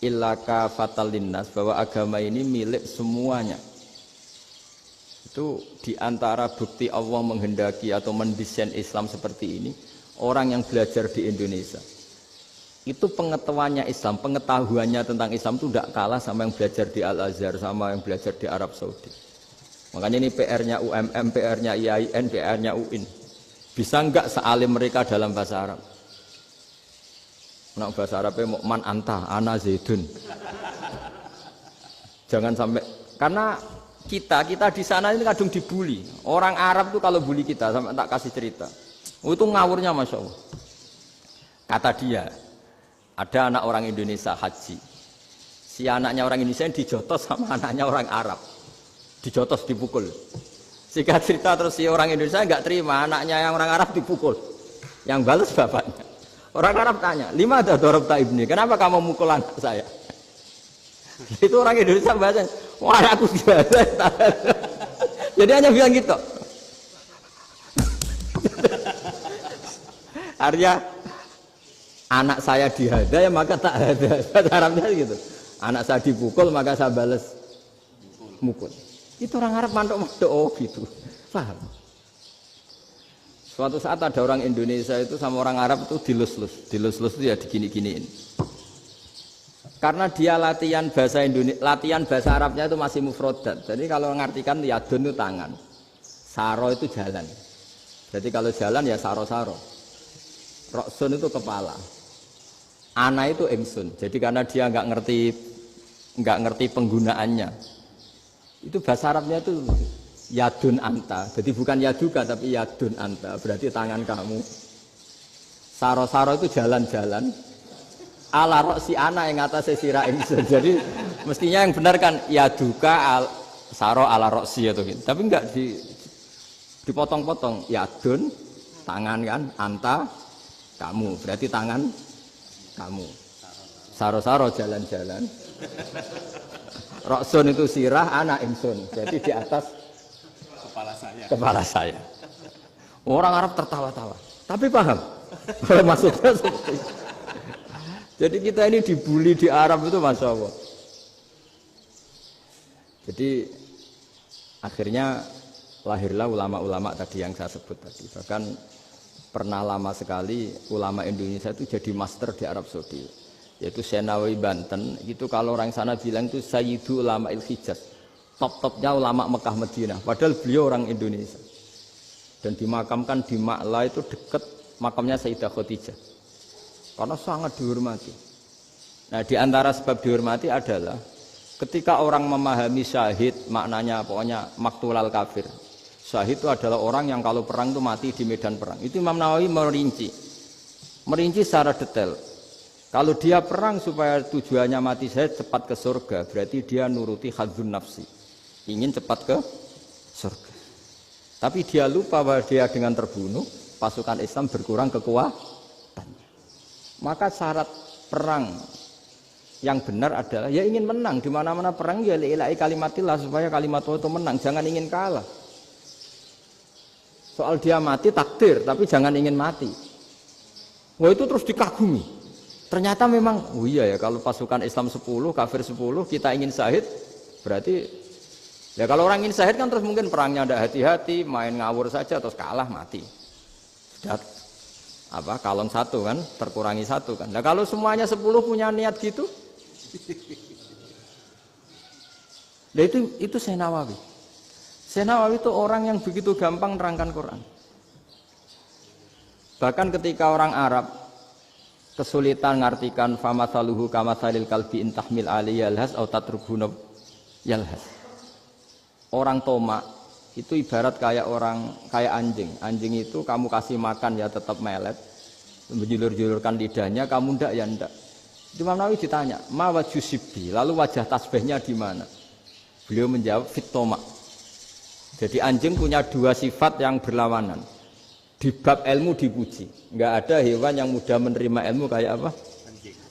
illaka fatal linnas, bahwa agama ini milik semuanya. Itu diantara bukti Allah menghendaki atau mendesain Islam seperti ini, orang yang belajar di Indonesia itu pengetahuannya Islam, pengetahuannya tentang Islam itu tidak kalah sama yang belajar di Al-Azhar, sama yang belajar di Arab Saudi. Makanya ini PR-nya UMM, PR-nya IAIN, PR-nya UIN. Bisa enggak sealim mereka dalam bahasa Arab? Nah, bahasa Arabnya man anta, ana zaidun. Jangan sampai, karena kita di sana ini kadung dibully. Orang Arab tuh kalau bully kita, sampai tak kasih cerita. Itu ngawurnya Masya Allah. Kata dia, ada anak orang Indonesia haji. Si anaknya orang Indonesia dijotos sama anaknya orang Arab. Dijotos, dipukul. Singkat cerita terus si orang Indonesia nggak terima, anaknya yang orang Arab dipukul. Yang balas bapaknya. Orang Arab tanya, lima ada dorobta ibni, kenapa kamu mukul anak saya? Itu orang Indonesia bahasa, wah aku biasa. Jadi hanya bilang gitu. Artinya anak saya dihada ya maka tak ada. Bahasa Arabnya gitu. Anak saya dipukul maka saya balas mukul. Itu orang Arab mantuk-mantuk oh gitu. Paham? Suatu saat ada orang Indonesia itu sama orang Arab itu dilus-lus itu ya digini-giniin. Karena dia latihan bahasa Indonesia, latihan bahasa Arabnya itu masih mufrodat. Jadi kalau mengartikan yadun itu tangan, saro itu jalan. Jadi kalau jalan ya saro-saro. Roksun itu kepala, ana itu ingsun. Jadi karena dia nggak ngerti penggunaannya, itu bahasa Arabnya itu yadun anta. Jadi bukan yaduka tapi yadun anta. Berarti tangan kamu. Saro-saro itu jalan-jalan. Ala roksi ana yang atasnya sirah ingsun. Jadi mestinya yang benar kan yaduka saro ala roksi atau gitu. Tapi enggak dipotong-potong. Yadun tangan kan, anta kamu. Berarti tangan kamu. Saro-saro jalan-jalan. Roksun itu sirah, ana ingsun. Jadi di atas kepala saya. Orang Arab tertawa-tawa. Tapi paham. Maksudnya seperti itu. Jadi kita ini dibully di Arab itu Masya Allah. Jadi akhirnya lahirlah ulama-ulama tadi yang saya sebut tadi. Bahkan pernah lama sekali ulama Indonesia itu jadi master di Arab Saudi, yaitu Senawi Banten. Itu kalau orang sana bilang itu Sayyidu Ulama Il-Hijaz, top-topnya ulama Mekah Madinah. Padahal beliau orang Indonesia dan dimakamkan di Ma'la itu dekat makamnya Sayyidah Khadijah karena sangat dihormati. Nah, di antara sebab dihormati adalah ketika orang memahami syahid, maknanya pokoknya maktulal kafir. Syahid itu adalah orang yang kalau perang itu mati di medan perang. Itu Imam Nawawi merinci secara detail. Kalau dia perang supaya tujuannya mati syahid cepat ke surga, berarti dia nuruti hadzun nafsi, ingin cepat ke surga. Tapi dia lupa bahwa dia dengan terbunuh pasukan Islam berkurang kekuatannya. Maka syarat perang yang benar adalah ya ingin menang. Di mana-mana perang ya lillahi kalimatillah, supaya kalimat Allah itu menang, jangan ingin kalah. Soal dia mati takdir, tapi jangan ingin mati. Wah, itu terus dikagumi. Ternyata memang, oh iya ya, kalau pasukan Islam 10, kafir 10, kita ingin syahid, berarti ya kalau orang ingin syahid kan terus mungkin perangnya ada hati-hati, main ngawur saja terus kalah mati. Sudah kalon 1 kan, terkurangi 1 kan. Nah kalau semuanya 10 punya niat gitu, nah itu Senawawi. Senawawi itu orang yang begitu gampang nerangkan Quran. Bahkan ketika orang Arab kesulitan ngartikan famathaluhu kamathalil kalbi in tahmil alaihi yalhas aw tatrukhu yalhas. Orang tomak itu ibarat kayak anjing. Anjing itu kamu kasih makan ya tetap melet, menjulur-julurkan lidahnya, kamu ndak ya ndak. Imam Nawawi ditanya, "Ma wajhusibi?" Lalu wajah tasbihnya di mana? Beliau menjawab, "Fit tomak." Jadi anjing punya 2 sifat yang berlawanan. Di bab ilmu dipuji. Enggak ada hewan yang mudah menerima ilmu kayak apa?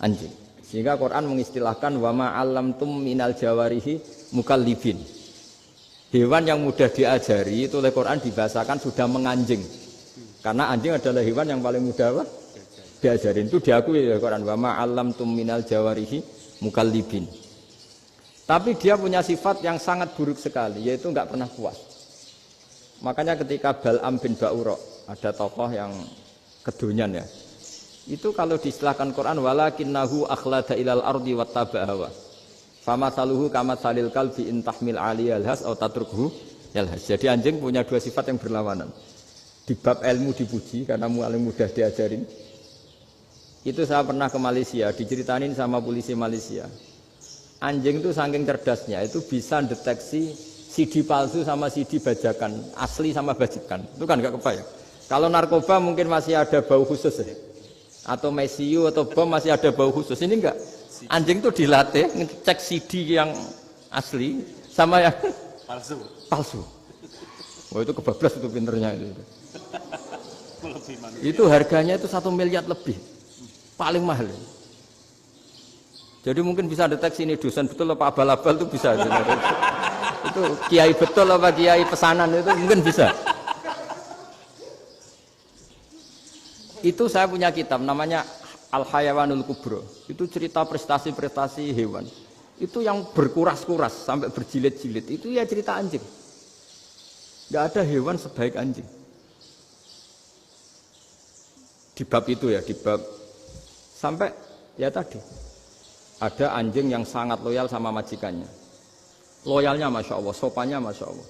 Anjing. Sehingga Quran mengistilahkan wa ma 'allamtum minal jawarihi mukallibin. Hewan yang mudah diajari itu oleh Quran dibahasakan sudah menganjing. Karena anjing adalah hewan yang paling mudah apa? Diajarin. Itu diakui oleh Quran wa ma 'allamtum minal jawarihi mukallibin. Tapi dia punya sifat yang sangat buruk sekali, yaitu enggak pernah puas. Makanya ketika Bal'am bin Ba'ura, ada tokoh yang kedonyan ya, itu kalau diistilahkan Quran walakinnahu akhlada ilal ardi wattaba'a hawa famathaluhu kamathalil kalbi in tahmil aliyal has aw tatrukhu yalhas. Jadi anjing punya 2 sifat yang berlawanan. Di bab ilmu dipuji karena paling mudah diajarin. Itu saya pernah ke Malaysia, diceritain sama polisi Malaysia. Anjing itu saking cerdasnya itu bisa deteksi CD palsu sama CD bajakan, asli sama bajakan. Itu kan enggak kebayang. Kalau narkoba mungkin masih ada bau khusus ya. Atau mesiu atau bom masih ada bau khusus. Ini enggak. Anjing itu dilatih ngecek CD yang asli sama yang palsu. Wah, itu kebablas itu pinternya itu. Itu harganya itu 1 miliar lebih. Paling mahal. Jadi mungkin bisa deteksi ini dosen betul apa abal-abal itu bisa. Itu kiai betul apa kiai pesanan itu mungkin bisa. Itu saya punya kitab namanya Al-Hayawanul Kubro. Itu cerita prestasi-prestasi hewan. Itu yang berkuras-kuras sampai berjilid-jilid. Itu ya cerita anjing. Enggak ada hewan sebaik anjing. Di bab itu ya, di bab sampai ya tadi ada anjing yang sangat loyal sama majikannya. Loyalnya Masya Allah, sopannya Masya Allah.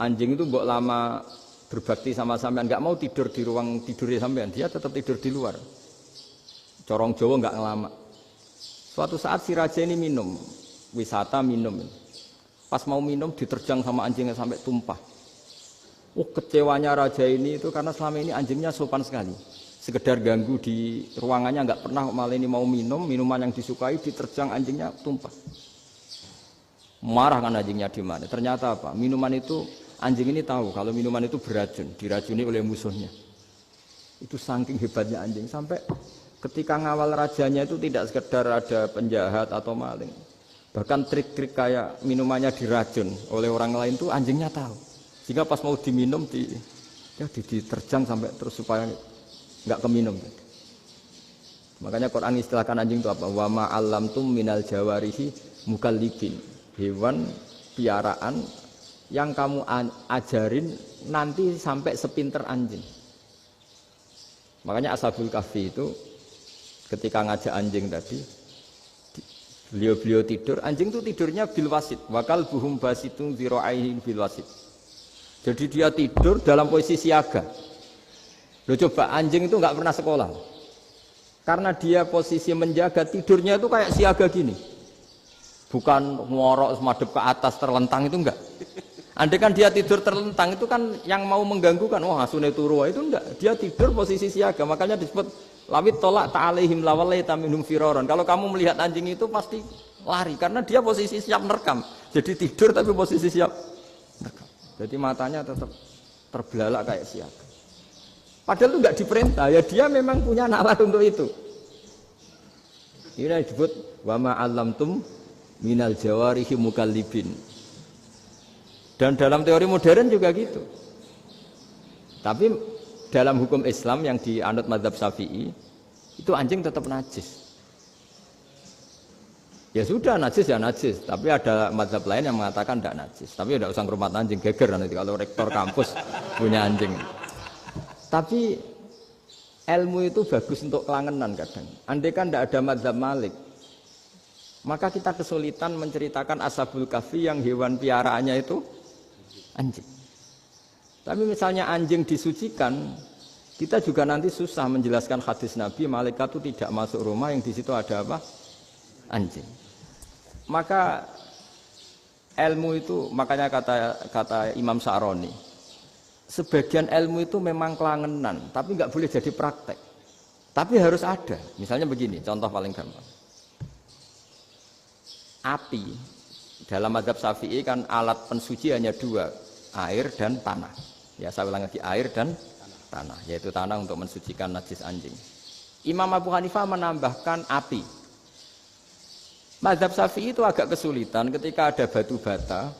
Anjing itu mbok lama berbakti sama sampean, nggak mau tidur di ruang tidurnya sampean, dia tetap tidur di luar. Corong Jawa nggak ngelama. Suatu saat si raja ini minum, wisata minum. Pas mau minum diterjang sama anjingnya sampai tumpah. Kecewanya raja ini itu karena selama ini anjingnya sopan sekali. Sekedar ganggu di ruangannya nggak pernah, malah ini mau minum, minuman yang disukai diterjang anjingnya tumpah. Marah kan anjingnya di mana? Ternyata apa? Minuman itu anjing ini tahu kalau minuman itu beracun, diracuni oleh musuhnya. Itu saking hebatnya anjing sampai ketika ngawal rajanya itu tidak sekedar ada penjahat atau maling. Bahkan trik-trik kayak minumannya diracun oleh orang lain itu anjingnya tahu. Sehingga pas mau diminum diterjang sampai terus supaya enggak keminum. Makanya Quran istilahkan anjing itu apa? Wa ma 'allamtum minal jawarihi mukallibin. Hewan piaraan yang kamu ajarin nanti sampai sepinter anjing. Makanya Ashabul Kahfi itu ketika ngajak anjing tadi, beliau tidur, anjing itu tidurnya bil wasit, wakal buhum basitun zira'aihi bil wasit. Jadi dia tidur dalam posisi siaga. Loh coba anjing itu nggak pernah sekolah, karena dia posisi menjaga, tidurnya itu kayak siaga gini, bukan ngorok madep ke atas terlentang, itu enggak. Andai kan dia tidur terlentang itu kan yang mau mengganggu kan, wah asune turu, itu enggak. Dia tidur posisi siaga, makanya disebut lawit tolak ta'alaihim lawalaita minhum firaron. Kalau kamu melihat anjing itu pasti lari, karena dia posisi siap merekam. Jadi tidur tapi posisi siap merekam. Jadi matanya tetap terbelalak kayak siaga. Padahal itu enggak diperintah, ya dia memang punya nalar untuk itu. Ini disebut wa ma 'allamtum minal jawarihi mukallibin. Dan dalam teori modern juga gitu. Tapi dalam hukum Islam yang dianut mazhab Syafi'i, itu anjing tetap najis. Ya sudah, najis ya najis. Tapi ada mazhab lain yang mengatakan tidak najis. Tapi tidak usah ngurmat anjing, geger nanti kalau rektor kampus punya anjing. Tapi ilmu itu bagus untuk kelangenan kadang. Andai kan tidak ada mazhab Malik, maka kita kesulitan menceritakan Ashabul Kahfi yang hewan piaraannya itu anjing. Tapi misalnya anjing disucikan, kita juga nanti susah menjelaskan hadis Nabi malaikat itu tidak masuk rumah yang di situ ada apa? Anjing. Maka ilmu itu, makanya kata Imam Sa'roni, sebagian ilmu itu memang kelangenan, tapi nggak boleh jadi praktek. Tapi harus ada. Misalnya begini, contoh paling gampang. Api dalam mazhab Syafi'i kan alat pensuci hanya dua, air dan tanah. Ya saya ulang lagi, air dan tanah, yaitu tanah untuk mensucikan najis anjing. Imam Abu Hanifah menambahkan api. Mazhab Syafi'i itu agak kesulitan ketika ada batu bata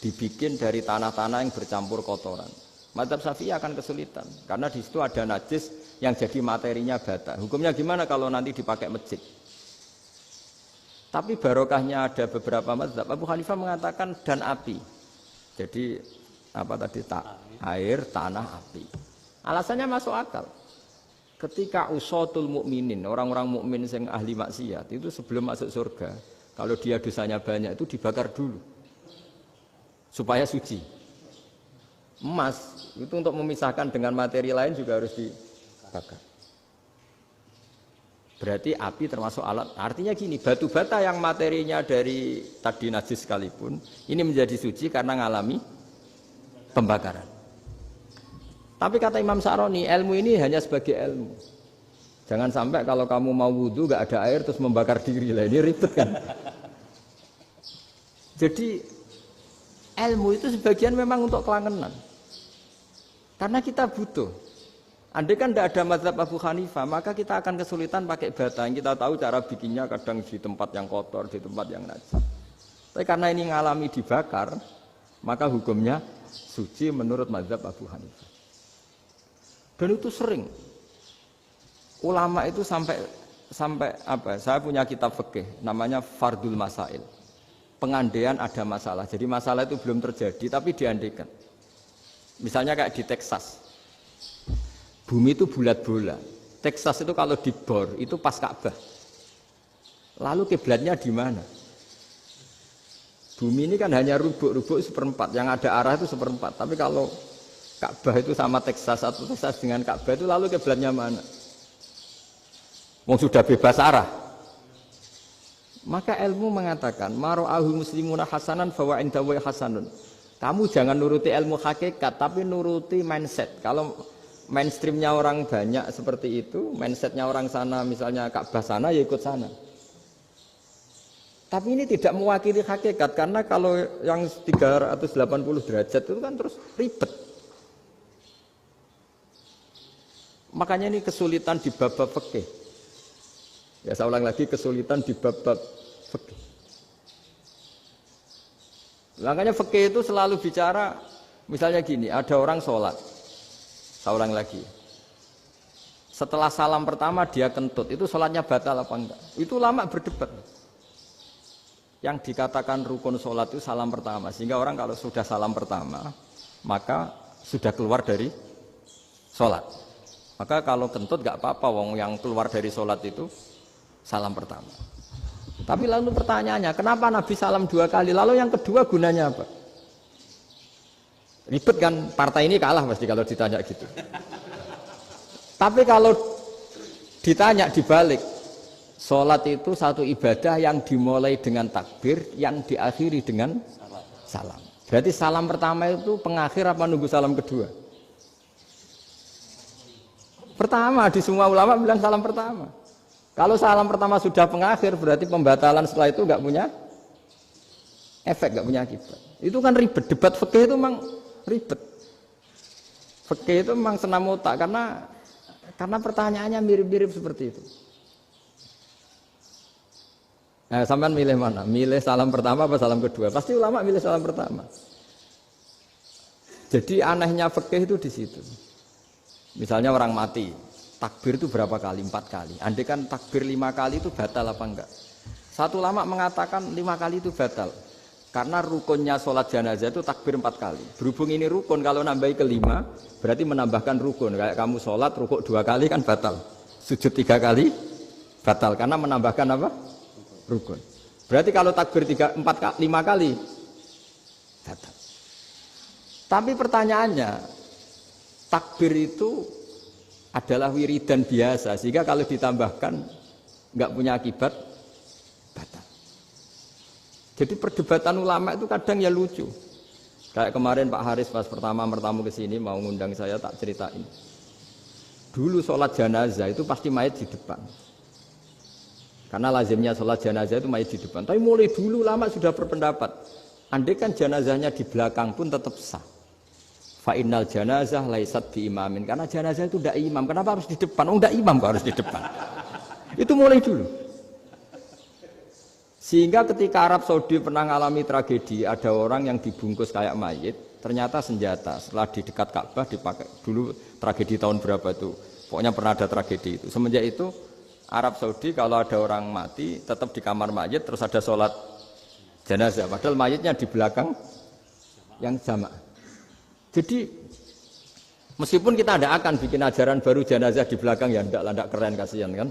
dibikin dari tanah-tanah yang bercampur kotoran. Mazhab Syafi'i akan kesulitan karena di situ ada najis yang jadi materinya bata. Hukumnya gimana kalau nanti dipakai masjid? Tapi barokahnya ada beberapa mazhab. Abu Hanifah mengatakan dan api. Jadi apa tadi, air, tanah, api. Alasannya masuk akal. Ketika usatul mukminin, orang-orang mukmin yang ahli maksiat itu sebelum masuk surga, kalau dia dosanya banyak itu dibakar dulu supaya suci. Emas itu untuk memisahkan dengan materi lain juga harus dibakar. Berarti api termasuk alat. Artinya gini, batu bata yang materinya dari tadi najis sekalipun, ini menjadi suci karena mengalami pembakaran. Tapi kata Imam Sa'roni, ilmu ini hanya sebagai ilmu. Jangan sampai kalau kamu mau wudhu gak ada air terus membakar diri lah, ini ribet kan. Jadi ilmu itu sebagian memang untuk kelangenan. Karena kita butuh. Andai kan tidak ada mazhab Abu Hanifah, maka kita akan kesulitan pakai bata. Yang kita tahu cara bikinnya kadang di tempat yang kotor, di tempat yang najis. Tapi karena ini ngalami dibakar, maka hukumnya suci menurut mazhab Abu Hanifah. Dan itu sering. Ulama itu sampai apa? Saya punya kitab fikih namanya Fardul Masail. Pengandaian ada masalah. Jadi masalah itu belum terjadi tapi diandaikan. Misalnya kayak di Texas. Bumi itu bulat bola. Texas itu kalau dibor itu pas Ka'bah. Lalu kiblatnya di mana? Bumi ini kan hanya rubuk-rubuk seperempat. Yang ada arah itu seperempat. Tapi kalau Ka'bah itu sama Texas atau Texas dengan Ka'bah itu lalu kiblatnya mana? Wong sudah bebas arah. Maka ilmu mengatakan mara'ahu muslimuna hasanan fa wa indahu hasanun. Kamu jangan nuruti ilmu hakikat tapi nuruti mindset. Kalau mainstreamnya orang banyak seperti itu, mindsetnya orang sana misalnya Ka'bah sana ya ikut sana. Tapi ini tidak mewakili hakikat karena kalau yang 380 derajat itu kan terus ribet. Makanya ini kesulitan di bab-bab fikih. Ya saya ulang lagi, kesulitan di bab-bab fikih. Makanya fikih itu selalu bicara misalnya gini, ada orang sholat. Saya ulang lagi. Setelah salam pertama dia kentut, itu sholatnya batal apa enggak? Itu lama berdebat. yang dikatakan rukun sholat itu salam pertama. Sehingga orang kalau sudah salam pertama, maka sudah keluar dari sholat. Maka kalau kentut gak apa-apa, wong yang keluar dari sholat itu salam pertama. Tapi lalu pertanyaannya, kenapa Nabi salam 2 kali? Lalu yang kedua gunanya apa? Ribet kan, partai ini kalah pasti kalau ditanya gitu. Tapi kalau ditanya dibalik, sholat itu satu ibadah yang dimulai dengan takbir, yang diakhiri dengan salam. Berarti salam pertama itu pengakhir apa nunggu salam kedua? Pertama, di semua ulama bilang salam pertama. Kalau salam pertama sudah pengakhir, berarti pembatalan setelah itu nggak punya efek, nggak punya akibat. Itu kan ribet, debat fikih itu memang ribet. Fikih itu memang senam otak karena pertanyaannya mirip-mirip seperti itu. Nah, sampean milih mana? Milih salam pertama apa salam kedua? Pasti ulama milih salam pertama. Jadi anehnya fikih itu di situ. Misalnya orang mati, takbir itu berapa kali? 4 kali. Andai kan takbir 5 kali itu batal apa enggak? Satu ulama mengatakan 5 kali itu batal. Karena rukunnya sholat jenazah itu takbir 4 kali. Berhubung ini rukun, kalau nambahi ke 5, berarti menambahkan rukun. Kayak kamu sholat, rukuk 2 kali kan batal. Sujud 3 kali, batal. Karena menambahkan apa? Rukun. Berarti kalau takbir 5 kali, batal. Tapi pertanyaannya, takbir itu adalah wiridan biasa. Sehingga kalau ditambahkan, nggak punya akibat, batal. Jadi perdebatan ulama itu kadang ya lucu. Kayak kemarin Pak Haris pas pertama bertamu ke sini mau ngundang saya, tak ceritain. Dulu sholat jenazah itu pasti mayit di depan. Karena lazimnya sholat jenazah itu mayit di depan. Tapi mulai dulu ulama sudah berpendapat, andai kan jenazahnya di belakang pun tetap sah. Fa innal janazah laisat bi imamin. Karena jenazah itu tidak imam. Kenapa harus di depan? Oh, tidak imam kok harus di depan. Itu mulai dulu. Sehingga ketika Arab Saudi pernah mengalami tragedi, ada orang yang dibungkus kayak mayit, ternyata senjata. Setelah di dekat Ka'bah dipakai. Dulu tragedi tahun berapa itu? Pokoknya pernah ada tragedi itu. Semenjak itu Arab Saudi kalau ada orang mati tetap di kamar mayit, terus ada sholat jenazah. Padahal mayitnya di belakang yang jamaah. Jadi meskipun kita tidak akan bikin ajaran baru jenazah di belakang, ya tidak keren, kasihan kan.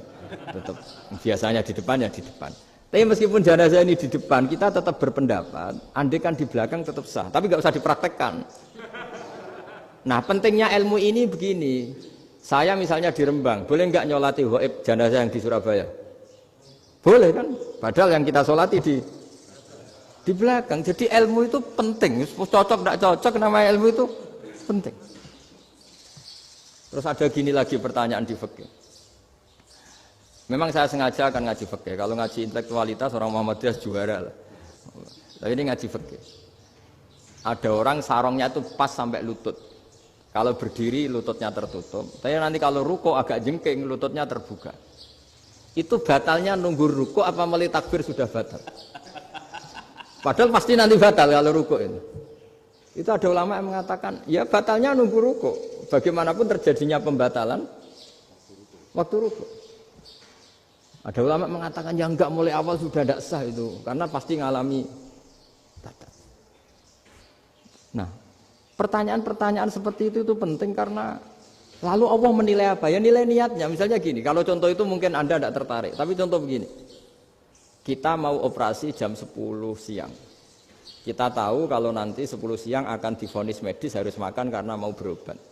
Tetap biasanya di depan ya di depan. Tapi meskipun jenazah ini di depan, kita tetap berpendapat, andai kan di belakang tetap sah, tapi nggak usah dipraktekkan. Nah, pentingnya ilmu ini begini. Saya misalnya di Rembang, boleh nggak nyolati ghaib jenazah yang di Surabaya? Boleh kan? Padahal yang kita solati di belakang. Jadi ilmu itu penting. Cocok nggak cocok, nama ilmu itu penting. Terus ada gini lagi pertanyaan di fikih. Memang saya sengaja akan ngaji fikih. Kalau ngaji intelektualitas orang Muhammadiyah juara lah. Tapi ini ngaji fikih. Ada orang sarongnya itu pas sampai lutut. Kalau berdiri lututnya tertutup. Tapi nanti kalau ruko agak jengking lututnya terbuka. Itu batalnya nunggu ruko apa mulai takbir sudah batal? Padahal pasti nanti batal kalau ruko itu. Itu ada ulama yang mengatakan, ya batalnya nunggu ruko. Bagaimanapun terjadinya pembatalan waktu ruko. Ada ulama mengatakan yang enggak mulai awal sudah tidak sah itu, karena pasti ngalami batal. Nah, pertanyaan-pertanyaan seperti itu penting karena lalu Allah menilai apa? Ya nilai niatnya. Misalnya gini, kalau contoh itu mungkin Anda tidak tertarik, tapi contoh begini. Kita mau operasi jam 10 siang. Kita tahu kalau nanti 10 siang akan divonis medis harus makan karena mau berobat.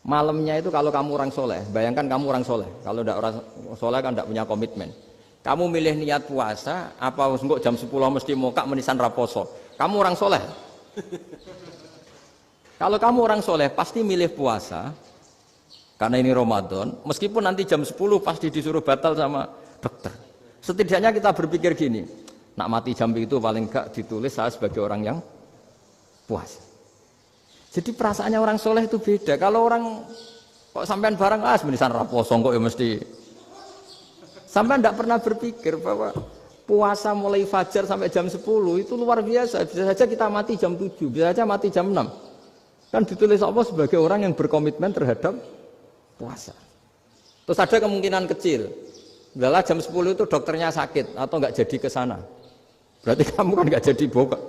Malamnya itu kalau kamu orang soleh, bayangkan kamu orang soleh. Kalau tidak orang soleh kan tidak punya komitmen. Kamu milih niat puasa, apa enggak jam 10 mesti mokak menisan raposo. Kamu orang soleh. Kalau kamu orang soleh pasti milih puasa, karena ini Ramadan. Meskipun nanti jam 10 pasti disuruh batal sama dokter. Setidaknya kita berpikir gini, nak mati jam itu paling enggak ditulis saya sebagai orang yang puasa. Jadi perasaannya orang soleh itu beda. Kalau orang kok sampean barang menisan raposo kok ya mesti. Sampean tidak pernah berpikir bahwa puasa mulai fajar sampai jam 10 itu luar biasa. Bisa saja kita mati jam 7, bisa saja mati jam 6. Kan ditulis Allah sebagai orang yang berkomitmen terhadap puasa. Terus ada kemungkinan kecil. Adalah jam 10 itu dokternya sakit atau enggak jadi ke sana. Berarti kamu kan nggak jadi bokap.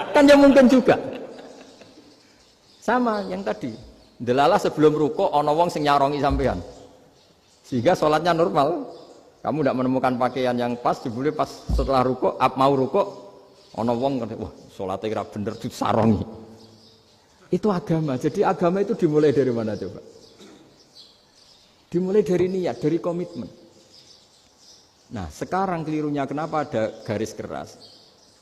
Kan ya mungkin juga. Sama yang tadi. Delala sebelum ruko ana wong sing nyarongi sampean. Sehingga sholatnya normal. Kamu tidak menemukan pakaian yang pas, jebule pas setelah ruko, mau ruko, ana wong wah sholatnya kira bener disarongi. Itu agama. Jadi agama itu dimulai dari mana coba? Dimulai dari niat, dari komitmen. Nah, sekarang kelirunya kenapa ada garis keras?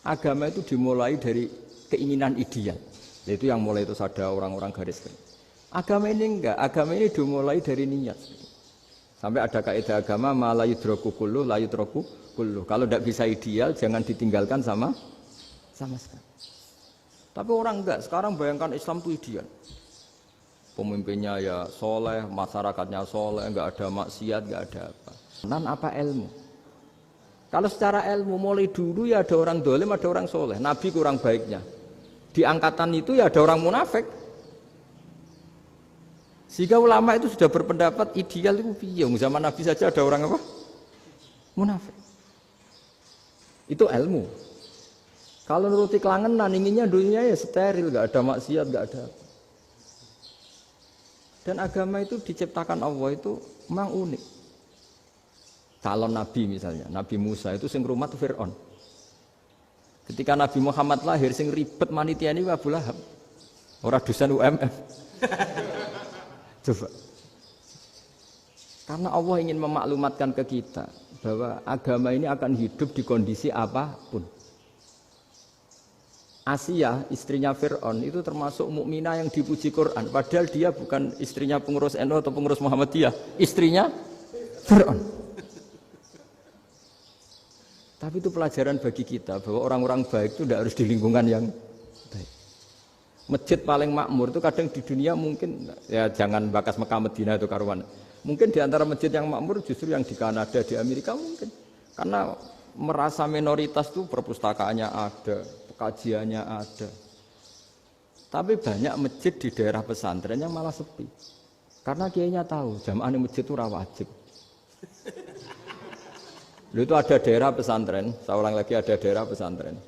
Agama itu dimulai dari keinginan ideal. Yaitu yang mulai itu ada orang-orang garis keras. Agama ini enggak, agama ini dimulai dari niat. Sampai ada kaidah agama la yudraku kullu la yudraku kullu. Kalau tidak bisa ideal jangan ditinggalkan sama sekali. Tapi orang enggak, sekarang bayangkan Islam itu ideal. Pemimpinnya ya soleh, masyarakatnya soleh, enggak ada maksiat, enggak ada apa. Dan apa ilmu? Kalau secara ilmu mulai dulu ya ada orang dolim, ada orang soleh. Nabi kurang baiknya. Di angkatan itu ya ada orang munafik. Sehingga ulama itu sudah berpendapat ideal itu piye? Zaman Nabi saja ada orang apa? Munafik. Itu ilmu. Kalau nuruti kelangenan inginnya dunia ya steril, enggak ada maksiat, enggak ada apa. Dan agama itu diciptakan Allah itu memang unik. Calon Nabi misalnya, Nabi Musa itu sing rumat Fir'aun. Ketika Nabi Muhammad lahir sing ribet manitia ini Abu Lahab. Orang dosen UMM. Coba. Karena Allah ingin memaklumatkan ke kita bahwa agama ini akan hidup di kondisi apapun. Asia, istrinya Fir'aun itu termasuk mukminah yang dipuji Quran. Padahal dia bukan istrinya pengurus NU atau pengurus Muhammadiyah. Istrinya Fir'aun. Tapi itu pelajaran bagi kita bahwa orang-orang baik itu tidak harus di lingkungan yang baik. Masjid paling makmur itu kadang di dunia mungkin, ya jangan bakas Mekah Medina itu karuan. Mungkin di antara masjid yang makmur justru yang di Kanada, di Amerika mungkin. Karena merasa minoritas itu perpustakaannya ada, kajiannya ada. Tapi banyak masjid di daerah pesantren yang malah sepi. Karena kiainya tahu jamaah di masjid itu wajib. Itu ada daerah pesantren, saya ulang lagi ada daerah pesantren.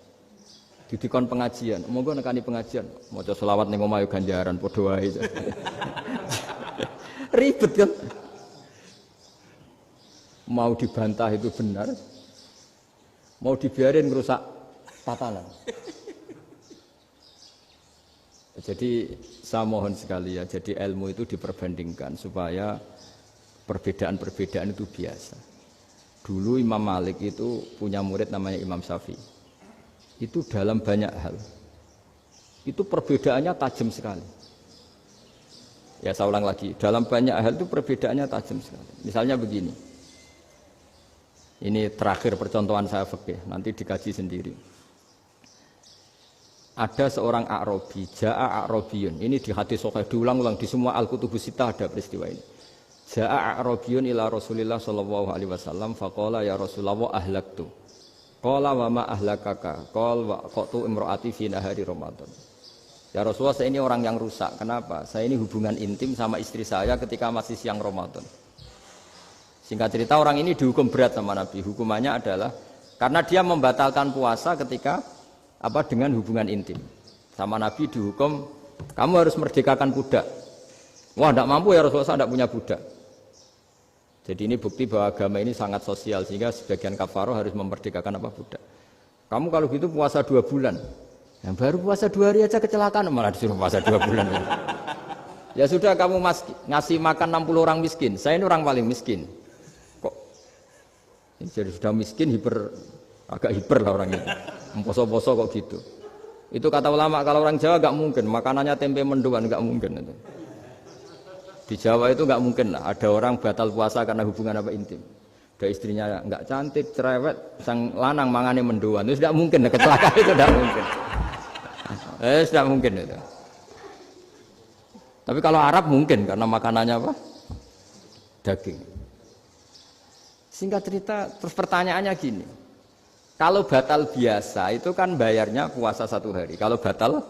Didikon pengajian, monggo nekani pengajian, maca selawat ning omah yo ganjaran padha wae. Ribet kan? Mau dibantah itu benar. Mau dibiarin ngerusak tatanan. Jadi saya mohon sekali ya, jadi ilmu itu diperbandingkan supaya perbedaan-perbedaan itu biasa. Dulu Imam Malik itu punya murid namanya Imam Syafi'i. Itu dalam banyak hal. Itu perbedaannya tajam sekali. Ya saya ulang lagi, dalam banyak hal itu perbedaannya tajam sekali. Misalnya begini. Ini terakhir percontohan saya fikih, nanti dikaji sendiri. Ada seorang A'rabi, Ja'a A'rabiyun. Ini di hadis sahih diulang-ulang di semua Al-Kutubus Sittah ada peristiwa ini. Ja'a A'rabiyun ila Rasulillah sallallahu alaihi wasallam faqala ya Rasulullah ahlaktu. Qala wa ma ahlakaka? Qala wa qatu imraati fi nahari Ramadan. Ya Rasulullah, saya ini orang yang rusak. Kenapa? Saya ini hubungan intim sama istri saya ketika masih siang Ramadan. Singkat cerita orang ini dihukum berat sama Nabi. Hukumannya adalah karena dia membatalkan puasa ketika dengan hubungan intim. Sama Nabi dihukum, kamu harus merdekakan budak. Wah, tidak mampu ya Rasulullah, saya tidak punya budak. Jadi ini bukti bahwa agama ini sangat sosial sehingga sebagian kafaroh harus memerdekakan budak. Kamu kalau gitu puasa 2 bulan. Yang baru puasa 2 hari aja kecelakaan malah disuruh puasa 2 bulan. Ya sudah kamu ngasih makan 60 orang miskin. Saya ini orang paling miskin. Kok ini jadi sudah miskin agak hiper lah orang ini. Poso-poso kok gitu. Itu kata ulama kalau orang Jawa enggak mungkin makanannya tempe mendoan enggak mungkin itu. Di Jawa itu enggak mungkin lah, ada orang batal puasa karena hubungan intim. Ada istrinya enggak cantik, cerewet, sang lanang mangane mendoan. Itu tidak mungkin, kecelakaan itu tidak mungkin. Tidak mungkin itu. Tapi kalau Arab mungkin karena makanannya daging. Singkat cerita, terus pertanyaannya gini. Kalau batal biasa itu kan bayarnya puasa 1 hari. Kalau batal,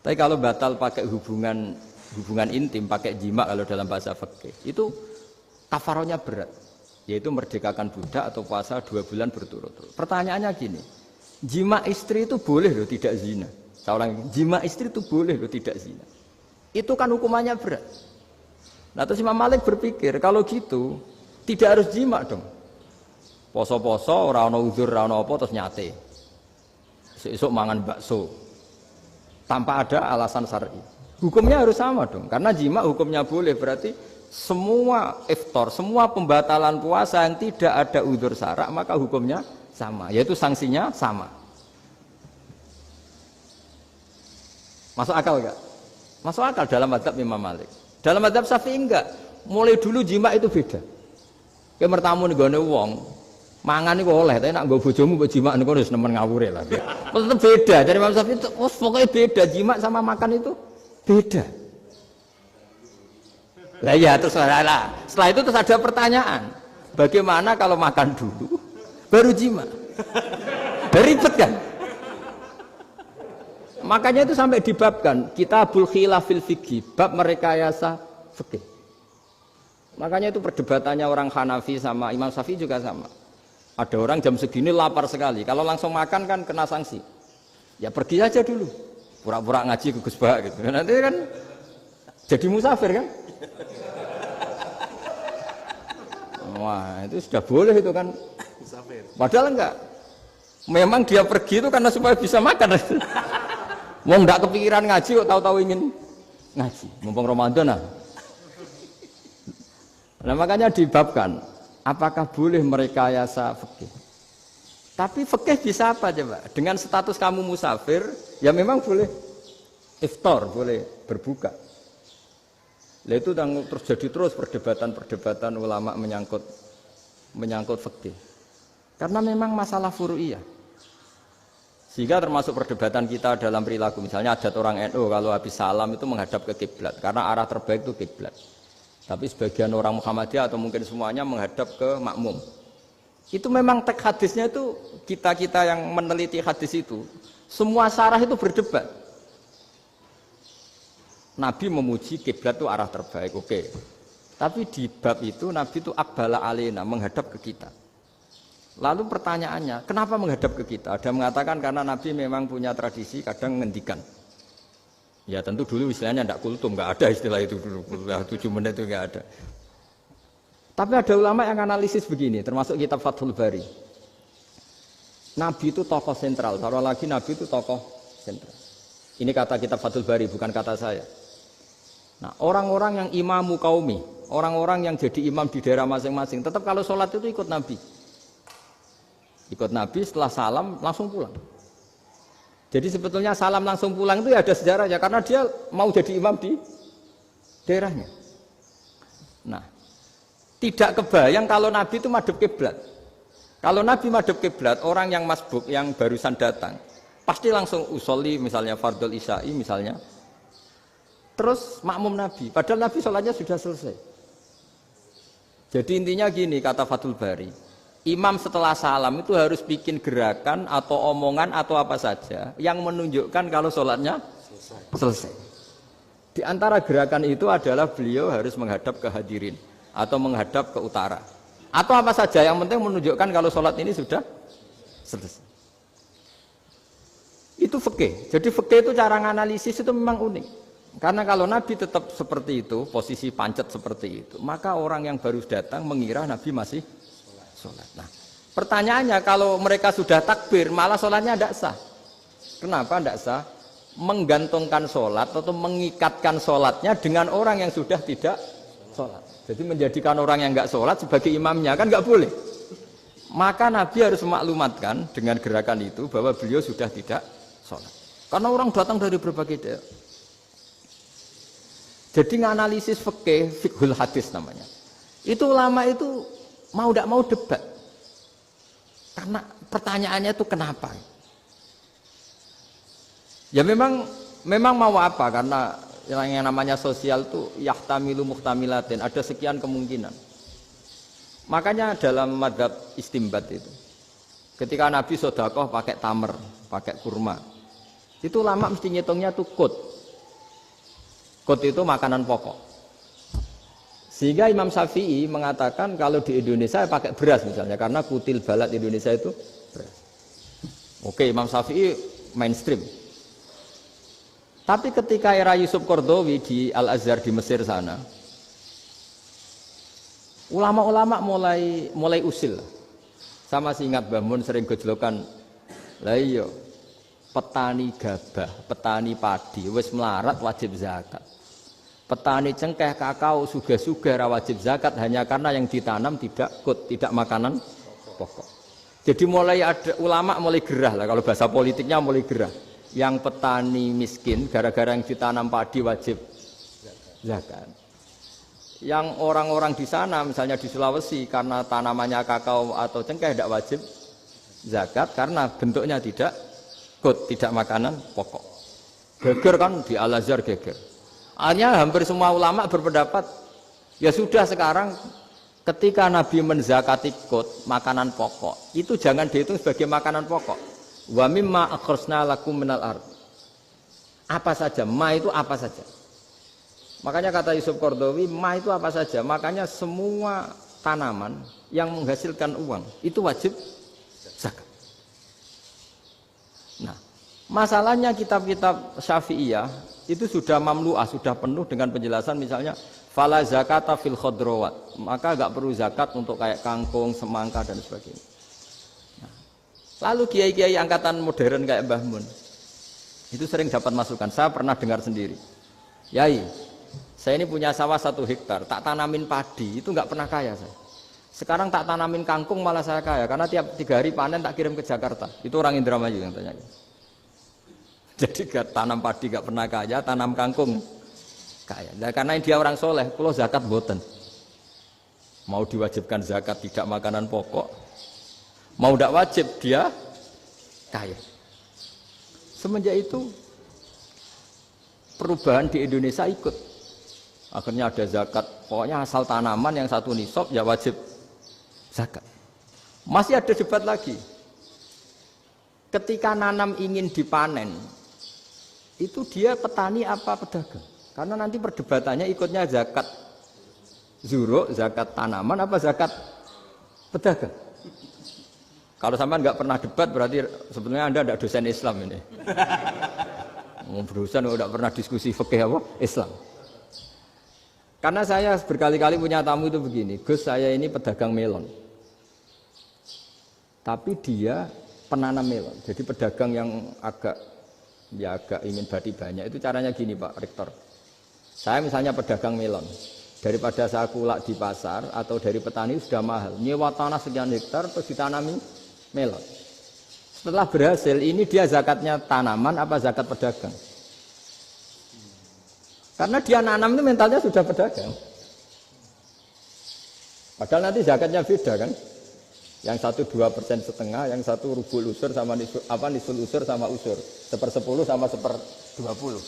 tapi kalau batal pakai hubungan intim, pakai jima kalau dalam bahasa fikih, itu kafarohnya berat, yaitu merdekakan budak atau puasa 2 bulan berturut-turut. Pertanyaannya gini, Jima istri itu boleh loh tidak zina. Saya ulangi, jima istri itu boleh loh tidak zina. Itu kan hukumannya berat. Nah terus Imam Malik berpikir kalau gitu tidak harus jima dong. Poso-poso, ora ana uzur, ora ana apa terus nyate. Esuk mangan bakso. Tanpa ada alasan syar'i. Hukumnya harus sama dong. Karena jima hukumnya boleh berarti semua iftar, semua pembatalan puasa yang tidak ada uzur syara' maka hukumnya sama, yaitu sanksinya sama. Masuk akal enggak? Masuk akal dalam mazhab Imam Malik. Dalam mazhab Syafi'i enggak. Mulai dulu jima itu beda. Kayak mertamu nih gone wong, mangan iku oleh, tapi nak nggo bojomu mbok jima niku wis nemen ngawure lah. Tetep beda. Dari Imam Syafi'i itu pokoknya beda, jima sama makan itu beda. Lah ya terus lah. Setelah itu terus ada pertanyaan. Bagaimana kalau makan dulu baru jima? Ribet kan? Makanya itu sampai dibabkan Kitabul Khilafil Fiqhi, bab merekayasa fikih. Makanya itu perdebatannya orang Hanafi sama Imam Syafi'i juga sama. Ada orang jam segini lapar sekali, kalau langsung makan kan kena sanksi. Ya pergi aja dulu, pura-pura ngaji ke Gus Bah gitu. Nanti kan jadi musafir kan? Wah itu sudah boleh itu kan? Padahal enggak. Memang dia pergi itu karena supaya bisa makan. Mau enggak kepikiran ngaji kok tahu-tahu ingin ngaji. Mumpung Ramadan nah. Nah makanya dibabkan, apakah boleh merekayasa fikih? Tapi fikih bisa apa coba? Dengan status kamu musafir, ya memang boleh iftar, boleh berbuka. Lah itu terjadi terus perdebatan ulama menyangkut fikih. Karena memang masalah furu'iyah. Sehingga termasuk perdebatan kita dalam perilaku. Misalnya adat orang NU kalau habis salam itu menghadap ke kiblat karena arah terbaik itu kiblat. Tapi sebagian orang Muhammadiyah atau mungkin semuanya menghadap ke makmum. Itu memang teks hadisnya itu kita yang meneliti hadis itu semua syarah itu berdebat. Nabi memuji kiblat itu arah terbaik, oke. Tapi di bab itu Nabi itu aqbala alaina, menghadap ke kita. Lalu pertanyaannya, kenapa menghadap ke kita? Ada mengatakan karena Nabi memang punya tradisi kadang ngendikan. Ya tentu dulu istilahnya tidak kultum, nggak ada istilah itu dulu, 7 menit itu nggak ada. Tapi ada ulama yang analisis begini, termasuk kitab Fathul Bari. Nabi itu tokoh sentral, taruh lagi Nabi itu tokoh sentral. Ini kata kitab Fathul Bari, bukan kata saya. Nah orang-orang yang imamu qaumi, orang-orang yang jadi imam di daerah masing-masing, tetap kalau sholat itu ikut Nabi. Ikut Nabi setelah salam langsung pulang. Jadi sebetulnya salam langsung pulang itu ya ada sejarahnya karena dia mau jadi imam di daerahnya. Nah, tidak kebayang kalau Nabi itu madhep kiblat. Kalau Nabi madhep kiblat, orang yang masbuk yang barusan datang pasti langsung usolli misalnya fardhu isya'i misalnya. Terus makmum Nabi, padahal Nabi sholatnya sudah selesai. Jadi intinya gini kata Fathul Bari. Imam setelah salam itu harus bikin gerakan atau omongan atau apa saja yang menunjukkan kalau sholatnya selesai. Di antara gerakan itu adalah beliau harus menghadap ke hadirin atau menghadap ke utara. Atau apa saja yang penting menunjukkan kalau sholat ini sudah selesai. Itu fikih. Jadi fikih itu cara menganalisis itu memang unik. Karena kalau Nabi tetap seperti itu, posisi pancet seperti itu, maka orang yang baru datang mengira Nabi masih sholat. Nah, pertanyaannya kalau mereka sudah takbir, malah sholatnya tidak sah. Kenapa tidak sah? Menggantungkan sholat atau mengikatkan sholatnya dengan orang yang sudah tidak sholat. Jadi menjadikan orang yang nggak sholat sebagai imamnya kan nggak boleh. Maka Nabi harus memaklumatkan dengan gerakan itu bahwa beliau sudah tidak sholat. Karena orang datang dari berbagai daerah. Jadi nganalisis fikih, fiqhul hadis namanya. Itu ulama itu mau tidak mau debat. Karena pertanyaannya itu kenapa? Ya memang mau apa? Karena yang namanya sosial itu yahtamilu muhtamilatin, ada sekian kemungkinan. Makanya dalam madzhab istimbat itu, ketika Nabi sedekah pakai tamer, pakai kurma, itu ulama mesti ngitungnya tuh qut. Qut itu makanan pokok. Sehingga Imam Syafi'i mengatakan kalau di Indonesia pakai beras misalnya, karena kutil balad Indonesia itu beras. Oke, Imam Syafi'i mainstream. Tapi ketika era Yusuf Qaradawi di Al-Azhar di Mesir sana, ulama-ulama mulai usil. Sama sih ingat Mbah Mun sering gojlokan, lah iya petani gabah, petani padi wis melarat wajib zakat. Petani cengkeh, kakao, suga-suga ra wajib zakat hanya karena yang ditanam tidak makanan pokok. Jadi mulai ada ulama mulai gerah lah, kalau bahasa politiknya mulai gerah. Yang petani miskin gara-gara yang ditanam padi wajib zakat. Yang orang-orang di sana misalnya di Sulawesi karena tanamannya kakao atau cengkeh tidak wajib zakat karena bentuknya tidak makanan pokok. Geger kan di Al-Azhar geger. Akhirnya hampir semua ulama berpendapat ya sudah sekarang ketika Nabi menzakati makanan pokok itu jangan dihitung sebagai makanan pokok. Wa mimma akhrajna lakum minal ard. Apa saja, ma itu apa saja. Makanya kata Yusuf Qaradawi, ma itu apa saja. Makanya semua tanaman yang menghasilkan uang itu wajib zakat. Nah, masalahnya kitab-kitab Syafi'iyah itu sudah mamlu'ah, sudah penuh dengan penjelasan misalnya fala zakata fil khadrawat. Maka enggak perlu zakat untuk kayak kangkung, semangka dan sebagainya. Nah, lalu kiai-kiai angkatan modern kayak Mbah Mun itu sering dapat masukan. Saya pernah dengar sendiri. Yai, saya ini punya sawah 1 hektar, tak tanamin padi, itu nggak pernah kaya saya. Sekarang tak tanamin kangkung malah saya kaya, karena tiap 3 hari panen tak kirim ke Jakarta. Itu orang Indramayu yang tanya. Jadi tanam padi nggak pernah kaya, tanam kangkung kaya. Nah, karena dia orang soleh, kalau zakat boten. Mau diwajibkan zakat tidak makanan pokok, mau tidak wajib dia kaya. Semenjak itu perubahan di Indonesia ikut. Akhirnya ada zakat, pokoknya asal tanaman yang 1 nisab ya wajib zakat. Masih ada debat lagi. Ketika nanam ingin dipanen, itu dia petani apa pedagang? Karena nanti perdebatannya ikutnya zakat zuruk, zakat tanaman apa zakat pedagang. Kalau sampean nggak pernah debat berarti sebenarnya Anda tidak dosen Islam ini. Dosen nggak pernah diskusi fikih apa Islam. Karena saya berkali-kali punya tamu itu begini, Gus saya ini pedagang melon. Tapi dia penanam melon, jadi pedagang yang agak ingin badi banyak. Itu caranya gini Pak Rektor. Saya misalnya pedagang melon, daripada saya kulak di pasar atau dari petani sudah mahal. Nyewa tanah sekian hektar terus ditanami melon. Setelah berhasil, ini dia zakatnya tanaman apa zakat pedagang? Karena dia nanam itu mentalnya sudah pedagang. Padahal nanti zakatnya beda kan. Yang 1 2,5%, yang 1 rubul usur sama nisul usur sama usur. 1/10 sama 1/20.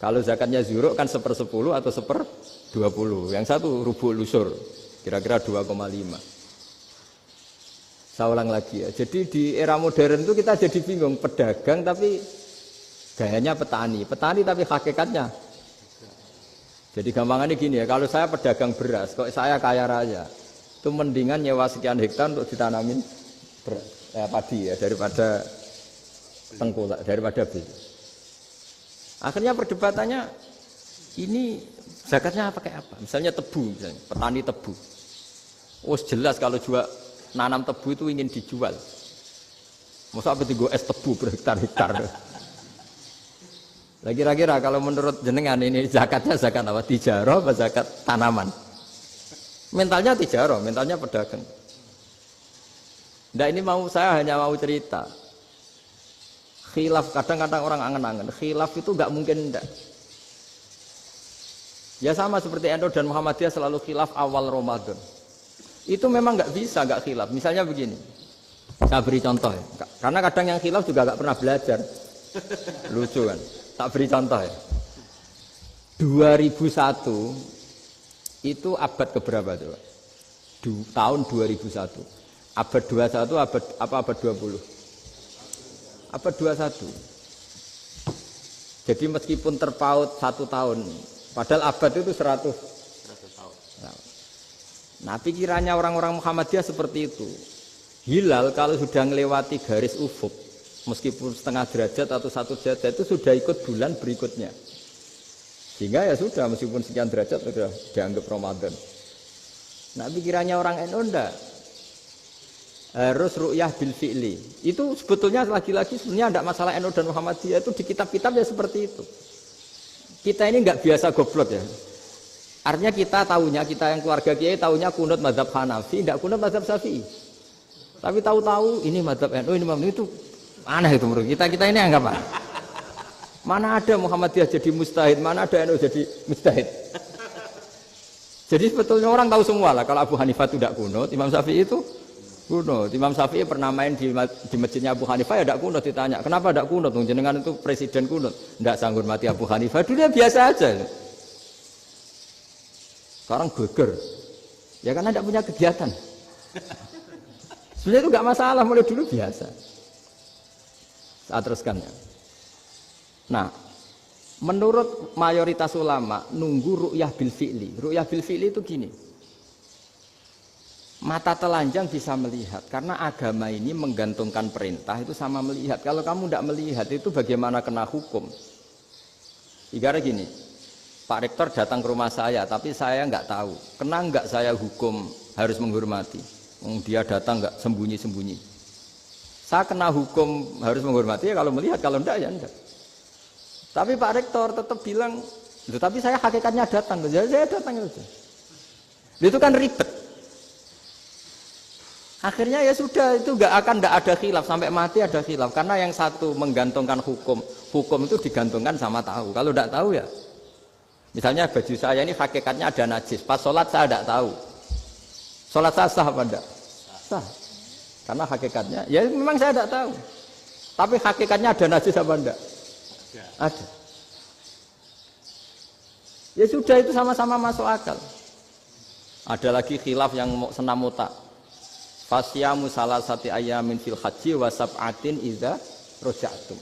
Kalau zakatnya zuruk kan 1/10 atau 1/20. Yang 1 rubul usur, kira-kira 2,5. Saya ulang lagi ya. Jadi di era modern itu kita jadi bingung, pedagang tapi gayanya petani. Petani tapi hakikatnya. Jadi gampangannya gini ya, kalau saya pedagang beras, kok saya kaya raya, itu mendingan nyewa sekian hektar untuk ditanamin padi ya, daripada tengkulak, daripada beli. Akhirnya perdebatannya, ini zakatnya pakai apa? Misalnya tebu, misalnya petani tebu. Oh jelas kalau nanam tebu itu ingin dijual. Masa apa tiga es tebu berhektar-hektar. Lah kira-kira kalau menurut jenengan ini zakatnya zakat apa? Tijarah apa zakat tanaman? Mentalnya tijarah, mentalnya pedagang. Nah ini saya hanya mau cerita. Khilaf, kadang-kadang orang angen-angen. Khilaf itu enggak mungkin enggak. Ya sama seperti NU dan Muhammadiyah selalu khilaf awal Ramadan. Itu memang enggak bisa enggak khilaf. Misalnya begini. Saya beri contoh ya. Karena kadang yang khilaf juga enggak pernah belajar. Lucu kan? Tak beri contoh ya. 2001 itu abad keberapa coba? Tahun 2001. Abad 21 abad 20? Abad 21. Jadi meskipun terpaut 1 tahun, padahal abad itu 100 tahun. Nah, pikirannya orang-orang Muhammadiyah seperti itu. Hilal kalau sudah melewati garis ufuk, meskipun setengah derajat atau 1 derajat itu sudah ikut bulan berikutnya. Sehingga ya sudah meskipun sekian derajat sudah dianggap Ramadan. Nah pikirannya orang NU enggak. Harus ru'yah bil fi'li. Itu sebetulnya lagi-lagi sebenarnya enggak masalah NU dan Muhammadiyah, itu di kitab-kitab ya seperti itu. Kita ini enggak biasa goblok ya. Artinya kita yang keluarga kiai tahunya kunut mazhab Hanafi, enggak kunut mazhab Syafi'i. Tapi tahu-tahu ini mazhab NU, ini mazhab itu aneh itu menurut kita ini anggap apa? Mana ada Muhammadiyah jadi mustahid, mana ada NU jadi mustahid. Jadi sebetulnya orang tahu semua lah kalau Abu Hanifah itu tidak kunut, Imam Syafi'i itu kunut. Imam Syafi'i pernah main di masjidnya Abu Hanifah ya tidak kunut, ditanya kenapa tidak kunut? Jenengan itu presiden kunut, tidak sanggup mati Abu Hanifah. Dulu biasa aja. Sekarang geger, ya karena tidak punya kegiatan. Sebenarnya itu nggak masalah, mulai dulu biasa. Saya teruskan ya. Nah, menurut mayoritas ulama nunggu ru'yah bil fi'li. Ru'yah bil fi'li itu gini. Mata telanjang bisa melihat karena agama ini menggantungkan perintah itu sama melihat. Kalau kamu tidak melihat itu bagaimana kena hukum? Ibarat gini, Pak Rektor datang ke rumah saya tapi saya nggak tahu. Kena nggak saya hukum harus menghormati? Dia datang nggak sembunyi-sembunyi. Saya kena hukum harus menghormati ya kalau melihat, kalau enggak ya enggak. Tapi Pak Rektor tetap bilang, tapi saya hakikatnya datang, jadi saya datang saja. Itu kan ribet. Akhirnya ya sudah, itu nggak ada khilaf sampai mati ada khilaf karena yang satu menggantungkan hukum itu digantungkan sama tahu. Kalau tidak tahu ya, misalnya baju saya ini hakikatnya ada najis, pas sholat saya tidak tahu. Sholat saya sah apa enggak? Sah. Karena hakikatnya, ya memang saya tidak tahu. Tapi hakikatnya ada najis apa enggak? Ada. Ya sudah, itu sama-sama masuk akal. Ada lagi khilaf yang senam otak. Fasyamu salasati ayamin fil haji wa sab'atin idza raja'tum.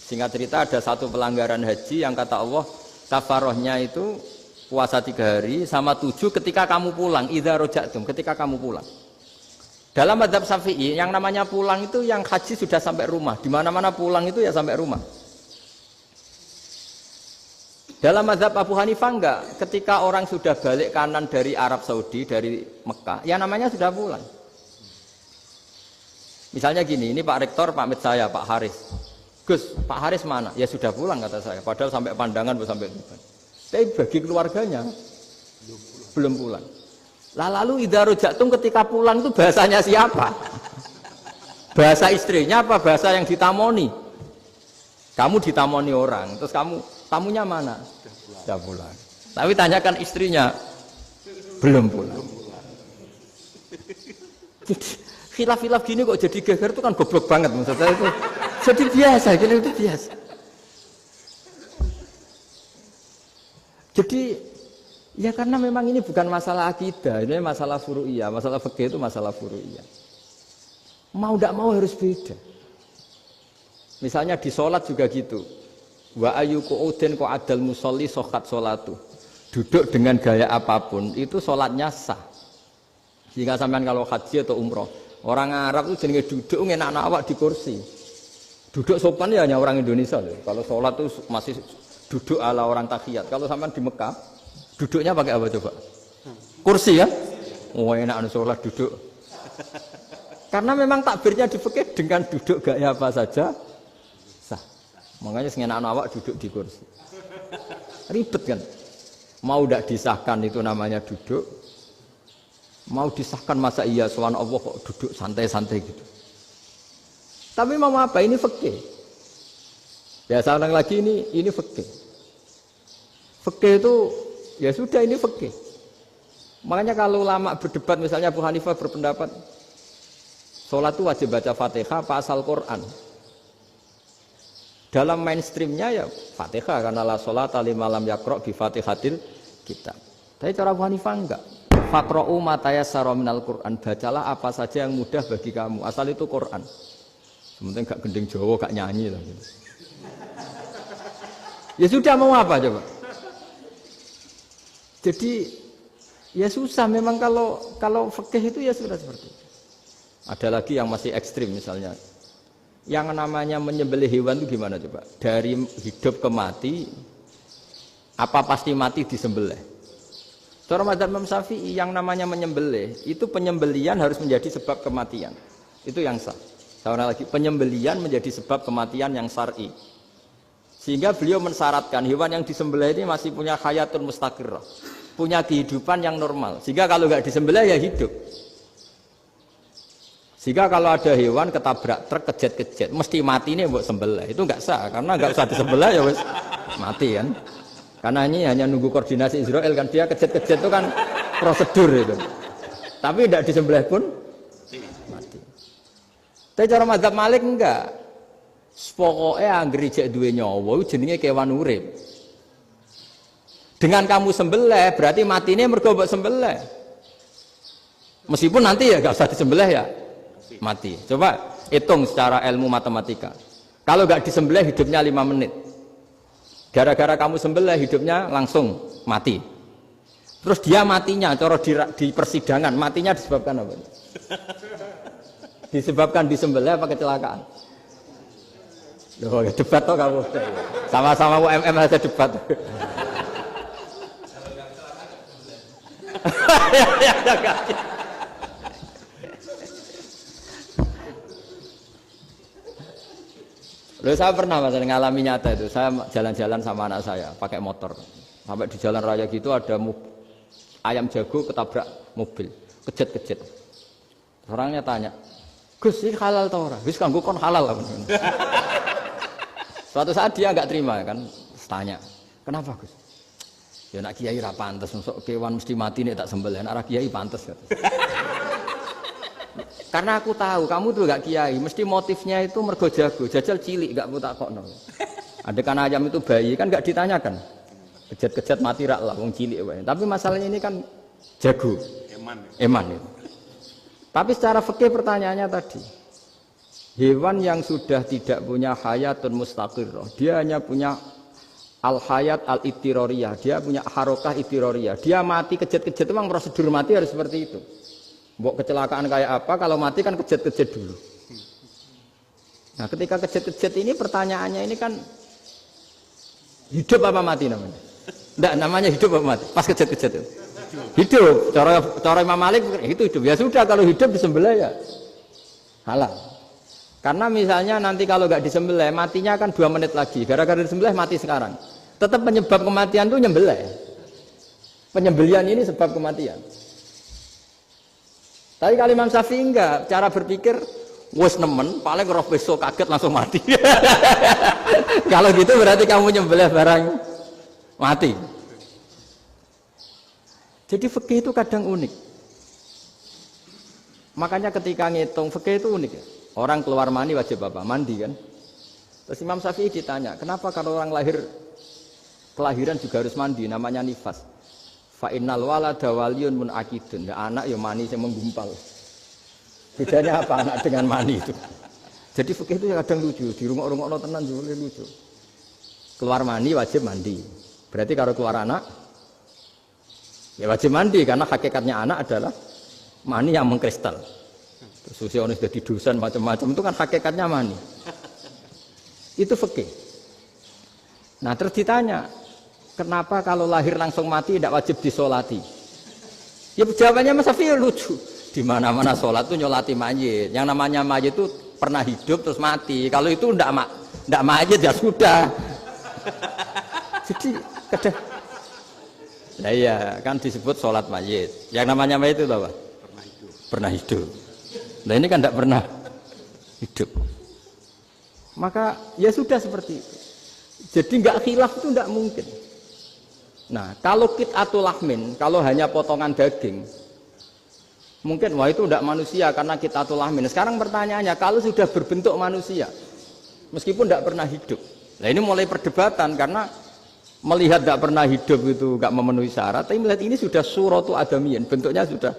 Singkat cerita ada satu pelanggaran haji yang kata Allah kafarohnya itu puasa 3 hari sama 7 ketika kamu pulang, idza raja'tum, ketika kamu pulang. Dalam mazhab Syafi'i yang namanya pulang itu yang haji sudah sampai rumah. Di mana-mana pulang itu ya sampai rumah. Dalam mazhab Abu Hanifah enggak, ketika orang sudah balik kanan dari Arab Saudi, dari Mekah, ya namanya sudah pulang. Misalnya gini, ini Pak Rektor pamit saya, Pak Haris. Gus, Pak Haris mana? Ya sudah pulang kata saya, padahal sampai Pandangan, sampai Tuban. Tapi bagi keluarganya, belum pulang. Lalu idza raja'tum ketika pulang itu bahasanya siapa? Bahasa istrinya apa bahasa yang ditamoni? Kamu ditamoni orang, terus tamunya mana? Sudah pulang. Tapi tanyakan istrinya, belum pulang. Khilaf-khilaf gini kok jadi geger itu kan goblok banget maksud saya itu. Jadi biasa, gini itu biasa. Jadi ya karena memang ini bukan masalah akidah, ini masalah furu'iyah, masalah fikih itu masalah furu'iyah. Mau tidak mau harus beda. Misalnya di sholat juga gitu. Wa ayu qu'udin qu'adal musolli sokat sholatu. Duduk dengan gaya apapun itu sholatnya sah. Sehingga sampean kalau haji atau umroh, orang Arab itu jenenge duduk ngenak awak di kursi. Duduk sopan ya hanya orang Indonesia loh. Kalau sholat itu masih duduk ala orang tahiyat. Kalau sampean di Mekah, duduknya pakai apa coba? Kursi ya? Oh enak sholat duduk. Karena memang takbirnya di fikih dengan duduk gaya apa saja sah. Makanya sengenak awak duduk di kursi. Ribet kan? Mau tidak disahkan itu namanya duduk. Mau disahkan masa iya soal Allah kok duduk santai-santai gitu. Tapi mau apa? Ini fikih. Ya sekarang lagi ini fikih. Fikih itu ya sudah ini fikih. Makanya kalau ulama berdebat misalnya Abu Hanifah berpendapat sholat itu wajib baca Fatihah pasal Quran. Dalam mainstreamnya ya Fatihah karena la sholata liman lam yaqra bi Fatihatil kitab. Tapi cara Abu Hanifah enggak. Faqra'u ma tayassara minal Quran, bacalah apa saja yang mudah bagi kamu. Asal itu Quran. Sementing gak gending Jawa, gak nyanyi lah gitu. Ya sudah mau apa coba? Jadi ya susah memang kalau fikih itu ya sudah seperti itu. Ada lagi yang masih ekstrim misalnya. yang namanya menyembelih hewan itu gimana coba? Dari hidup ke mati, apa pasti mati disembelih? Cara mazhab Imam Syafi'i yang namanya menyembelih, itu penyembelian harus menjadi sebab kematian. Itu yang sah. Seorang lagi, penyembelian menjadi sebab kematian yang syar'i. Sehingga beliau mensyaratkan hewan yang disembelih ini masih punya hayatun mustaqirrah, punya kehidupan yang normal. Sehingga kalau nggak disembelih ya hidup. Sehingga kalau ada hewan ketabrak truk kejet-kejet, mesti mati ini buat sembelih. Itu nggak sah, karena nggak usah disembelih ya wes mati kan. Karena ini hanya nunggu koordinasi Israel kan, dia kejet-kejet itu kan prosedur itu. Tapi tidak disembelih pun mati. Tapi cara mazhab Malik enggak. Pokoknya anggere jek duwe nyawa jenenge kewan urip. Dengan kamu sembelih berarti matine mergo mbok sembelih. Meskipun nanti ya enggak usah disembelih ya mati. Coba hitung secara ilmu matematika. Kalau enggak disembelih hidupnya 5 menit. Gara-gara kamu sembelih hidupnya langsung mati. Terus dia matinya cara di persidangan matinya disebabkan apa? Disebabkan disembelih apa kecelakaan? Loh, ya debat toh kamu. Sama-sama UMM aja debat. Loh, saya pernah mas ngalami nyata itu. Saya jalan-jalan sama anak saya pakai motor. Sampai di jalan raya gitu ada ayam jago ketabrak mobil, kejet-kejet. Orangnya tanya, Gus ini halal tau ora? Wis kanggo kon halal. Suatu saat dia nggak terima kan, tanya, kenapa Gus? Ya nak kiai ra pantes, masuk kewan mesti mati nek tak sembelih. Nak kiai pantes kan? Karena aku tahu kamu tuh gak kiai, mesti motifnya itu mergo jago, jajal cilik gak tak kokno. Ada kan ayam itu bayi kan gak ditanyakan, kejet-kejet mati rak lah, wong cilik wae. Tapi masalahnya ini kan jago, eman itu. Tapi secara fikih pertanyaannya tadi, hewan yang sudah tidak punya hayatun mustaqirrah, dia hanya punya al-hayat al-ittiroriyah, dia punya harokah ittiroriyah, dia mati kejet-kejet itu memang prosedur mati harus seperti itu. Mbok kecelakaan kayak apa, kalau mati kan kejet-kejet dulu. Nah ketika kejet-kejet ini pertanyaannya ini kan hidup apa mati namanya? Enggak, namanya hidup apa mati? Pas kejet-kejet itu hidup. Cara Imam Malik itu hidup. Ya sudah kalau hidup disembelih ya halal. Karena misalnya nanti kalau nggak disembelih matinya kan 2 menit lagi. Gara-gara disembelih mati sekarang. Tetap penyebab kematian itu nyembelih. Penyembelian ini sebab kematian. Tapi kalau Imam Syafi'i enggak, cara berpikir wes nemen, paling roh besok kaget langsung mati. Kalau gitu berarti kamu nyembelih barang mati. Jadi fikih itu kadang unik. Makanya ketika ngitung fikih itu unik ya. Orang keluar mani wajib apa? Mandi kan. Terus Imam Syafi'i ditanya, kenapa kalau orang kelahiran juga harus mandi? Namanya nifas. Fa innal walada waliyun munaqidun. Ya, anak ya mani yang menggumpal. Bedanya apa anak dengan mani itu? Jadi fikih itu kadang lucu, di rungok-rungokno tenan juga lucu. Keluar mani wajib mandi. Berarti kalau keluar anak ya wajib mandi karena hakikatnya anak adalah mani yang mengkristal. Terus usia sudah di dosen macam-macam itu kan hakikatnya mani. Itu fikih. Nah, terus ditanya, kenapa kalau lahir langsung mati tidak wajib disolati? Ya jawabannya Mas Syafi'i lucu. Di mana-mana sholat itu nyolati mayit. Yang namanya mayit itu pernah hidup terus mati. Kalau itu tidak mayit ya sudah. Jadi kadang, nah iya kan disebut sholat mayit. Yang namanya mayit itu apa? Pernah hidup. Nah ini kan tidak pernah hidup. Maka ya sudah seperti itu. Jadi nggak khilaf itu nggak mungkin. Nah, kalau qit'atul lahmin, kalau hanya potongan daging, mungkin wah itu tidak manusia karena qit'atul lahmin. Sekarang pertanyaannya, kalau sudah berbentuk manusia, meskipun tidak pernah hidup, nah ini mulai perdebatan karena melihat tidak pernah hidup itu nggak memenuhi syarat, tapi melihat ini sudah suratu adamiyin, bentuknya sudah.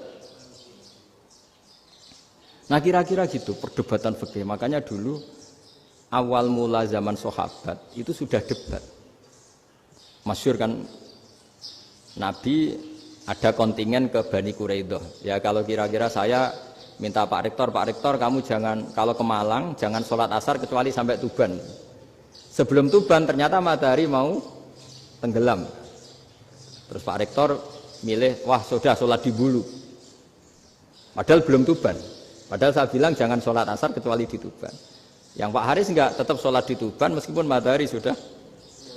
Nah kira-kira gitu perdebatan fikih. Makanya dulu awal mula zaman sahabat itu sudah debat. Masyhur kan, Nabi ada kontingen ke Bani Quraidah. Ya kalau kira-kira saya minta Pak Rektor kamu jangan kalau ke Malang jangan sholat asar kecuali sampai Tuban. Sebelum Tuban ternyata matahari mau tenggelam. Terus Pak Rektor milih, wah sudah sholat di Bulu. Padahal belum Tuban. Padahal saya bilang jangan sholat asar kecuali di Tuban. Yang Pak Haris enggak, tetap sholat di Tuban meskipun matahari sudah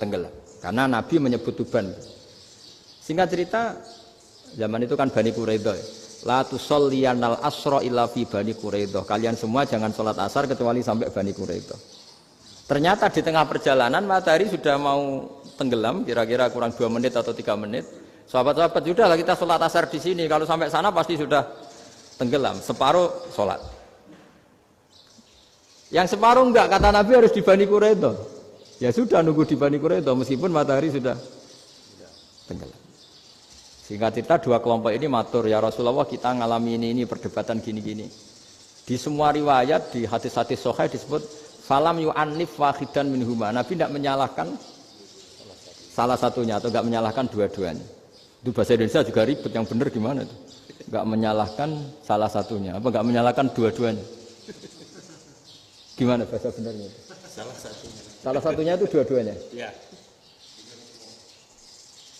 tenggelam. Karena Nabi menyebut Tuban. Singkat cerita, zaman itu kan Bani Quraidah. La tusolliyanal asra illa fi Bani Quraidah. Kalian semua jangan sholat asar kecuali sampai Bani Quraidah. Ternyata di tengah perjalanan matahari sudah mau tenggelam, kira-kira kurang 2 menit atau 3 menit. Sahabat-sahabat, sudahlah kita sholat asar di sini. Kalau sampai sana pasti sudah tenggelam. Separuh sholat. Yang separuh enggak, kata Nabi harus di Bani Quraidah. Ya sudah nunggu di Bani Quraidah meskipun matahari sudah tenggelam. Sehingga kita dua kelompok ini matur, ya Rasulullah kita ngalami ini perdebatan gini-gini. Di semua riwayat di hadis-hadis sahih disebut falam yu'annif wahidan minhuma. Nabi tidak menyalahkan salah satunya atau enggak menyalahkan dua-duanya. Itu bahasa Indonesia juga ribet, yang benar gimana itu? Enggak menyalahkan salah satunya, apa enggak menyalahkan dua-duanya? Gimana bahasa benernya?
Salah satunya.
Salah satunya itu dua-duanya?
Ya.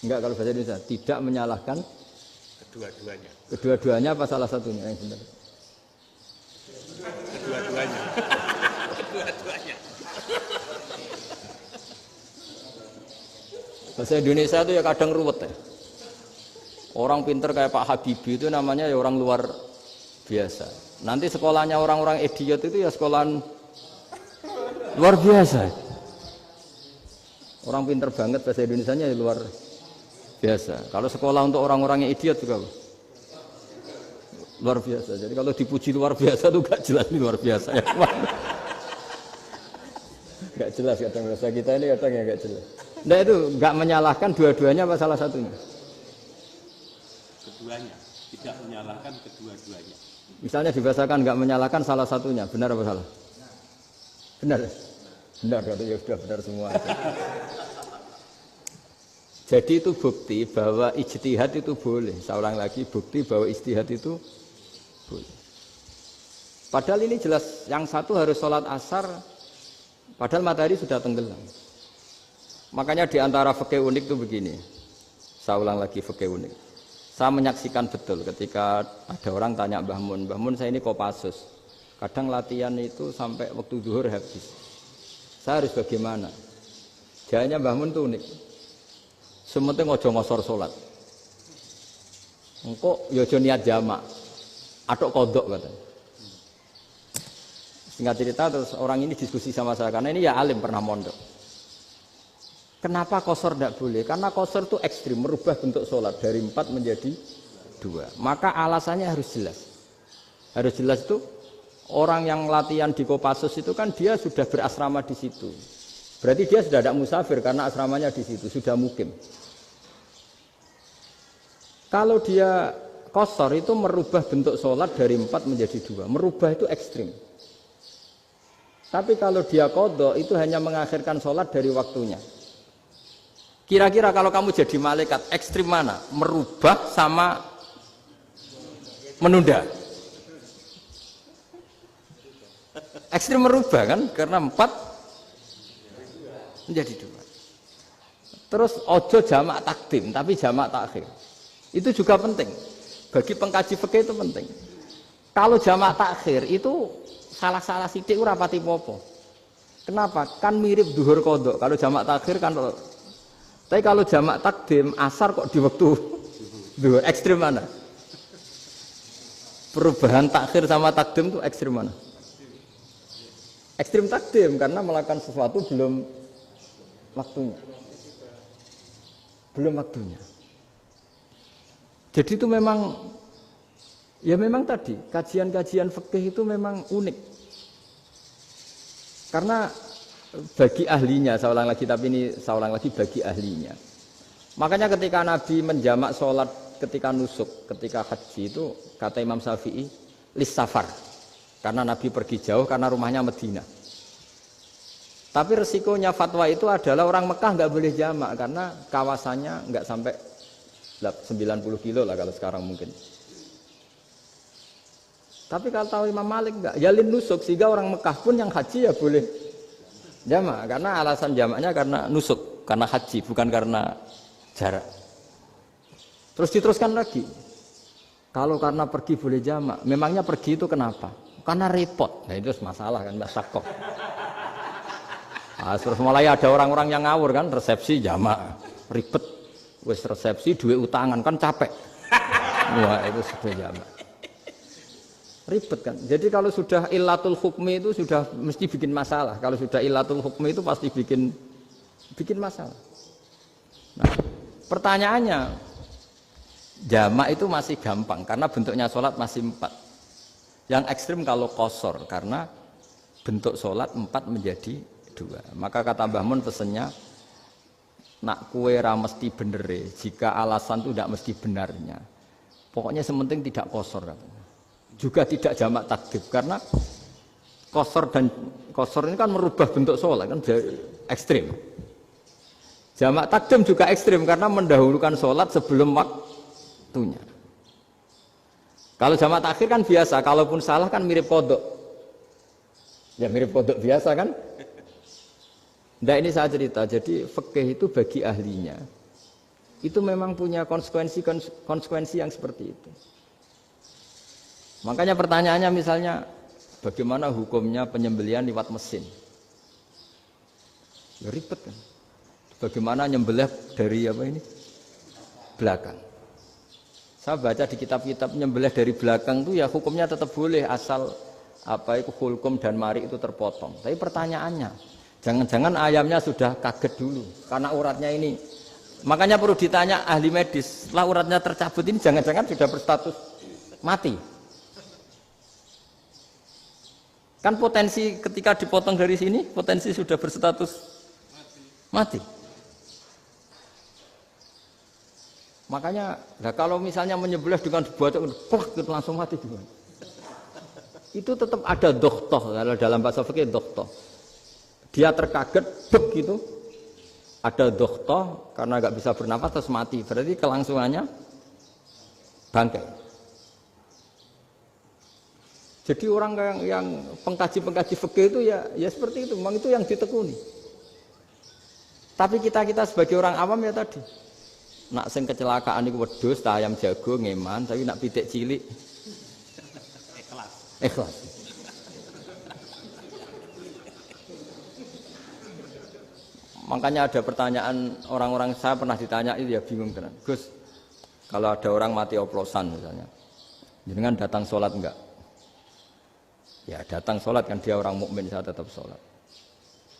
Enggak, kalau bahasa Indonesia tidak menyalahkan
Kedua-duanya.
kedua-duanya apa salah satunya yang benar?
Kedua-duanya. Kedua-duanya.
Bahasa Indonesia itu ya kadang ruwet ya. Orang pinter kayak Pak Habibie itu namanya ya orang luar biasa. Nanti sekolahnya orang-orang idiot itu ya sekolahan luar biasa. Orang pinter banget bahasa Indonesianya ya luar biasa. Kalau sekolah untuk orang-orang yang idiot juga luar biasa. Jadi kalau dipuji luar biasa itu gak jelas ini luar biasa ya. Gak jelas kadang bahasa kita ini kadang ya gak jelas. Nah itu gak menyalahkan dua-duanya apa salah satunya?
Keduanya. Tidak menyalahkan kedua-duanya.
Misalnya dibahasakan gak menyalahkan salah satunya, benar apa salah? Benar. Benar, ya sudah benar semua. Jadi itu bukti bahwa ijtihad itu boleh. Saya ulang lagi, bukti bahwa ijtihad itu boleh. Padahal ini jelas, yang satu harus sholat asar, padahal matahari sudah tenggelam. Makanya di antara fikih unik itu begini. Saya ulang lagi fikih unik. Saya menyaksikan betul ketika ada orang tanya Mbah Mun saya ini Kopassus. Kadang latihan itu sampai waktu zuhur habis. Saya harus bagaimana? Jawabannya Mbah Mun itu unik. Sementing ojo ngosor sholat. Engkau yojo niat jamak. Atok kodok katanya. Singkat cerita terus orang ini diskusi sama saya. Karena ini ya alim pernah mondok. Kenapa kosor tidak boleh? Karena kosor itu ekstrim, merubah bentuk sholat dari 4 menjadi 2. Maka alasannya harus jelas. Harus jelas itu orang yang latihan di Kopassus itu kan dia sudah berasrama di situ. Berarti dia sudah tidak musafir karena asramanya di situ, sudah mukim. Kalau dia kosor itu merubah bentuk sholat dari 4 menjadi 2. Merubah itu ekstrim. Tapi kalau dia qadha itu hanya mengakhirkan sholat dari waktunya. Kira-kira kalau kamu jadi malaikat ekstrim mana? Merubah sama menunda? Ekstrim merubah kan? Karena 4 menjadi 2. Terus ojo jamak takdim, tapi jamak takhir. Itu juga penting. Bagi pengkaji fikih itu penting. Kalau jamak takhir itu salah-salah sidik ora pati popo. Kenapa? Kan mirip duhur qadha. Kalau jamak takhir kan. Tapi kalau jamak takdim asar kok di waktu duhur, ekstrim mana? Perubahan takhir sama takdim itu ekstrim mana? Ekstrim takdim karena melakukan sesuatu belum waktunya. Belum waktunya. Jadi itu memang ya memang tadi kajian-kajian fikih itu memang unik. Karena bagi ahlinya, saya ulang lagi tapi ini saya ulang lagi bagi ahlinya. Makanya ketika Nabi menjamak sholat ketika nusuk, ketika haji itu kata Imam Syafi'i lis safar. Karena Nabi pergi jauh karena rumahnya Madinah. Tapi resikonya fatwa itu adalah orang Mekah nggak boleh jamak karena kawasannya nggak sampai 90 kilo lah kalau sekarang mungkin. Tapi kalau tahu Imam Malik enggak, yalin nusuk, sehingga orang Mekah pun yang haji ya boleh jamak, karena alasan jamaknya karena nusuk, karena haji, bukan karena jarak. Terus diteruskan lagi, kalau karena pergi boleh jamak, memangnya pergi itu kenapa? Karena repot. Nah itu masalah kan, mbak Sakoh. Nah, terus mulai ada orang-orang yang ngawur kan, resepsi jamak, ribet. Wes resepsi duit utangan kan capek. Wah itu sudah jamak. Ribet kan. Jadi kalau sudah illatul hukmi itu sudah mesti bikin masalah. Kalau sudah illatul hukmi itu pasti bikin masalah. Nah, pertanyaannya, jamak itu masih gampang karena bentuknya sholat masih 4. Yang ekstrim kalau qasar karena bentuk sholat 4 menjadi 2. Maka kata Mbah Mun pesennya, nak kue ra mesti benere, jika alasan itu tidak mesti benarnya. Pokoknya sementing tidak qasar katanya. Juga tidak jamak takdim karena qasar ini kan merubah bentuk sholat kan ekstrim. Jamak takdim juga ekstrim karena mendahulukan sholat sebelum waktunya. Kalau jamak takhir kan biasa, kalaupun salah kan mirip kodok. Ya mirip kodok biasa kan. Nah ini saya cerita, jadi fikih itu bagi ahlinya itu memang punya konsekuensi yang seperti itu. Makanya pertanyaannya misalnya, bagaimana hukumnya penyembelihan lewat mesin? Ya ribet kan. Bagaimana nyembelih dari apa ini? Belakang. Saya baca di kitab-kitab nyembelih dari belakang itu ya hukumnya tetap boleh asal apa itu hulkum dan mari itu terpotong. Tapi pertanyaannya, jangan-jangan ayamnya sudah kaget dulu karena uratnya ini. Makanya perlu ditanya ahli medis, setelah uratnya tercabut ini jangan-jangan sudah berstatus mati. Kan potensi ketika dipotong dari sini, potensi sudah berstatus mati. Makanya, nah kalau misalnya menyembelih dengan dibuat plak itu langsung mati juga. Itu tetap ada dokhtoh, kalau dalam bahasa fikih dokhtoh. Dia terkaget, bek gitu, ada dokhtoh karena nggak bisa bernafas terus mati. Berarti kelangsungannya bangkai. Jadi orang yang pengkaji fikih itu ya seperti itu, memang itu yang ditekuni. Tapi kita sebagai orang awam ya tadi, nak sing kecelakaan itu wedhus, ayam jago ngeman, tapi nak pitik cilik ikhlas. Makanya ada pertanyaan orang-orang, saya pernah ditanya itu ya bingung tenan. Gus, kalau ada orang mati oplosan misalnya, jenengan datang sholat enggak? Ya datang sholat kan dia orang mukmin, saya tetap sholat.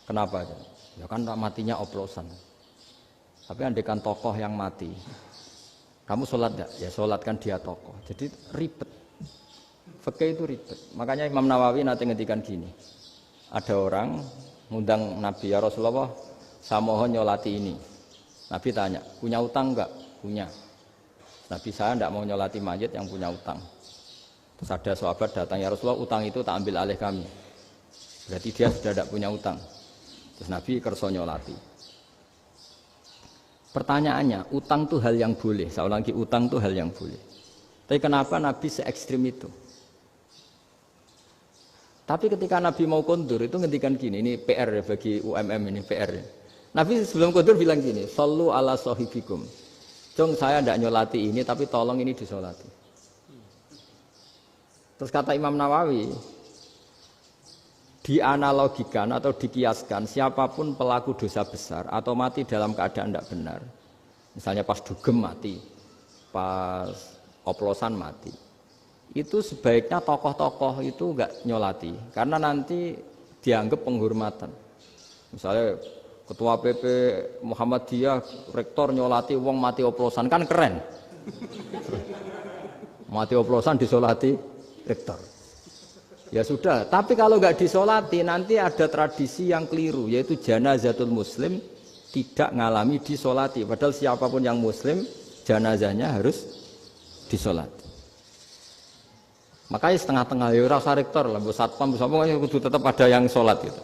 Kenapa? Ya kan matinya oplosan. Tapi andaikan tokoh yang mati, kamu sholat enggak? Ya sholat kan dia tokoh. Jadi ribet. Fikih itu ribet. Makanya Imam Nawawi nanti ngendikan gini. Ada orang ngundang Nabi, ya Rasulullah, saya mohon nyolati ini. Nabi tanya, punya utang enggak? Punya. Nabi, saya enggak mau nyolati mayit yang punya utang. Terus ada sahabat datang, ya Rasulullah, utang itu tak ambil alih kami. Berarti dia sudah tidak punya utang. Terus Nabi kerso nyolati. Pertanyaannya, utang itu hal yang boleh. Saya ulangi, utang itu hal yang boleh. Tapi kenapa Nabi se-ekstrim itu? Tapi ketika Nabi mau kondur itu ngendikan gini, ini PR ya bagi UMM ini PR ya. Nabi sebelum kondur bilang gini, sallu ala sahibikum. Jong saya tidak nyolati ini, tapi tolong ini disolati. Terus kata Imam Nawawi, dianalogikan atau dikiaskan siapapun pelaku dosa besar atau mati dalam keadaan tidak benar. Misalnya pas dugem mati, pas oplosan mati. Itu sebaiknya tokoh-tokoh itu enggak nyolati karena nanti dianggap penghormatan. Misalnya ketua PP Muhammadiyah rektor nyolati wong mati oplosan kan keren. Mati oplosan disolati rektor. Ya sudah, tapi kalau enggak disolati nanti ada tradisi yang keliru yaitu janazatul muslim tidak ngalami disolati. Padahal siapapun yang muslim janazahnya harus disolati. Makanya setengah-tengah ya rasa rektor lah, satpam pokoknya kudu tetap ada yang sholat gitu.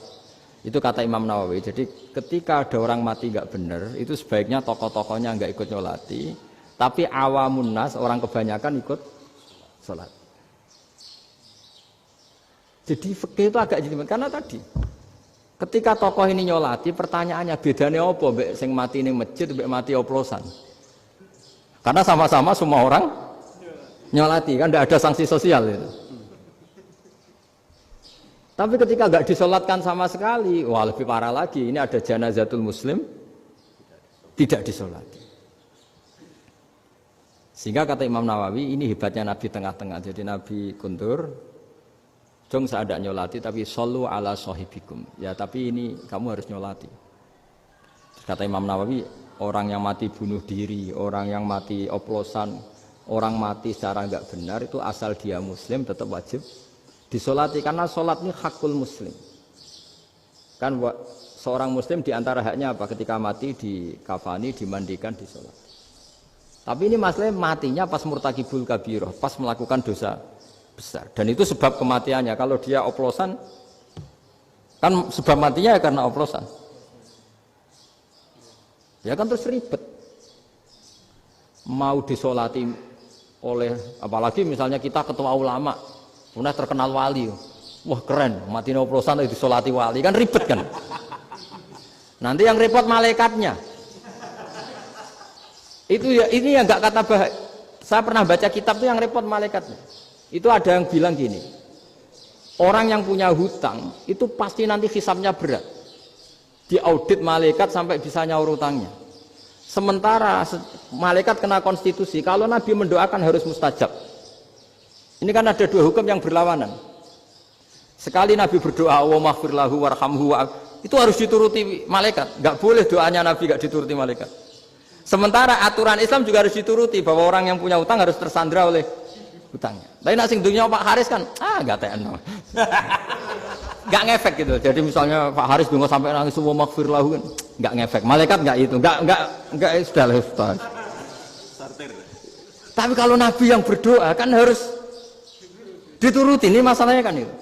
Itu kata Imam Nawawi. Jadi ketika ada orang mati nggak benar, itu sebaiknya tokoh-tokohnya nggak ikut nyolati, tapi awamun nas orang kebanyakan ikut sholat. Jadi fikih itu agak jelimet karena tadi ketika tokoh ini nyolati pertanyaannya bedanya apa mbek sing mati ning masjid mbek mati oplosan. Karena sama-sama semua orang nyolati kan tidak ada sanksi sosial itu. Tapi ketika nggak disolatkan sama sekali, wah lebih parah lagi. Ini ada janazatul muslim tidak disolati. Sehingga kata Imam Nawawi ini hebatnya Nabi tengah-tengah. Jadi Nabi kundur, jong saya ada nyolati tapi shollu ala sahibikum. Ya tapi ini kamu harus nyolati. Kata Imam Nawawi, orang yang mati bunuh diri, orang yang mati oplosan, orang mati secara enggak benar itu asal dia muslim tetap wajib disolati karena sholat ini hakul muslim. Kan seorang muslim diantara haknya apa? Ketika mati dikafani, dimandikan, disolati. Tapi ini masalahnya matinya pas murtakibul kabiroh, pas melakukan dosa besar. Dan itu sebab kematiannya. Kalau dia oplosan, kan sebab matinya ya karena oplosan. Ya kan terus ribet. Mau disolati oleh, apalagi misalnya kita ketua ulama, udah terkenal wali, wah keren, mati oplosan disolati wali, kan ribet kan. Nanti yang repot malaikatnya. Itu ya, ini yang nggak kata bahaya. Saya pernah baca kitab itu yang repot malaikatnya. Itu ada yang bilang gini, orang yang punya hutang itu pasti nanti hisabnya berat. Diaudit malaikat sampai bisa nyaur hutangnya. Sementara malaikat kena konstitusi, kalau Nabi mendoakan harus mustajab. Ini kan ada dua hukum yang berlawanan. Sekali Nabi berdoa, wa maghfir lahu warhamhu, itu harus dituruti malaikat. Nggak boleh doanya Nabi nggak dituruti malaikat. Sementara aturan Islam juga harus dituruti bahwa orang yang punya hutang harus tersandra oleh hutangnya. Tapi nak sing dunya Pak Haris kan, nggak tekno. Nggak ngefek gitu. Jadi misalnya Pak Haris dungo sampai nangis wa maghfir lahu kan, nggak ngefek. Malaikat nggak itu, nggak sudah lah Ustaz. Tapi kalau Nabi yang berdoa kan harus diturutin, ini masalahnya kan itu.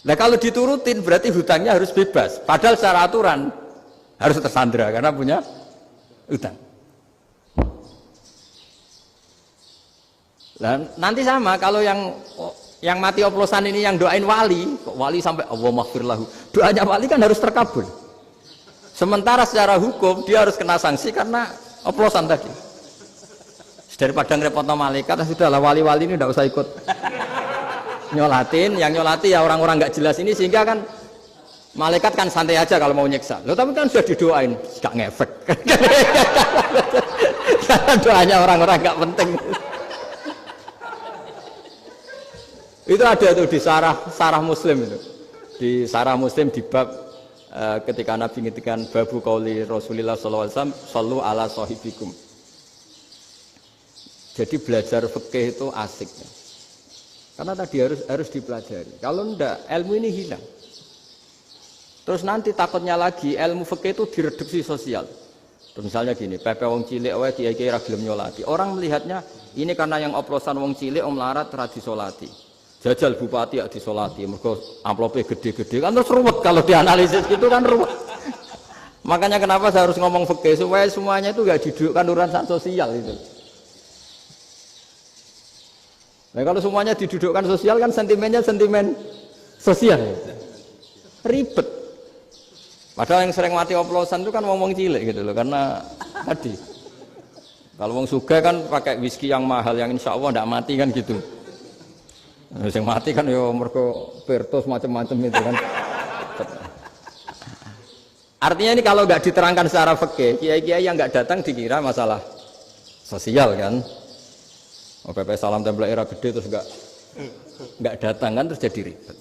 Nah kalau diturutin berarti hutangnya harus bebas. Padahal secara aturan harus tersandra karena punya hutang. Nah, nanti sama kalau yang mati oplosan ini yang doain wali, kok wali sampai Allah maghfir lahu. Doanya wali kan harus terkabul. Sementara secara hukum dia harus kena sanksi karena oplosan tadi. Daripada ngerepotno malaikat, sudahlah wali-wali ini tidak usah ikut nyolatin. Yang nyolati ya orang-orang nggak jelas ini, sehingga kan malaikat kan santai aja kalau mau nyiksa. Loh tapi kan sudah didoain, nggak ngefek. Karena doanya orang-orang nggak penting. Itu ada tuh di sarah Muslim itu. Di sarah Muslim di bab ketika Nabi ngintikan babu qauli Rasulullah sallallahu alaihi wasallam, shallu ala sahibikum. Jadi belajar fikih itu asik. Karena tadi harus dipelajari. Kalau enggak, ilmu ini hilang. Terus nanti takutnya lagi ilmu fikih itu direduksi sosial. Terus misalnya gini, pepe wong cilik wae kiai-kiai ra gelem nyolati. Orang melihatnya ini karena yang oplosan wong cilik om larat ra disolati. Jajal bupati ya disolati, mergo amplope gede-gede kan terus ruwet kalau dianalisis gitu kan ruwet. Makanya kenapa saya harus ngomong fikih supaya semuanya itu enggak didudukkan urusan sosial itu. Nah kalau semuanya didudukkan sosial kan sentimennya sentimen sosial. Ribet. Padahal yang sering mati oplosan itu kan ngomong cilik gitu loh, karena tadi. Kalau wong sugih kan pakai whisky yang mahal yang insya Allah tidak mati kan gitu. Yang mati kan yo mergo pertos macam-macam itu kan. Artinya ini kalau nggak diterangkan secara fikih, kiai-kiai yang nggak datang dikira masalah sosial kan. PP salam tempel era gede terus nggak datang kan terus jadi ribet.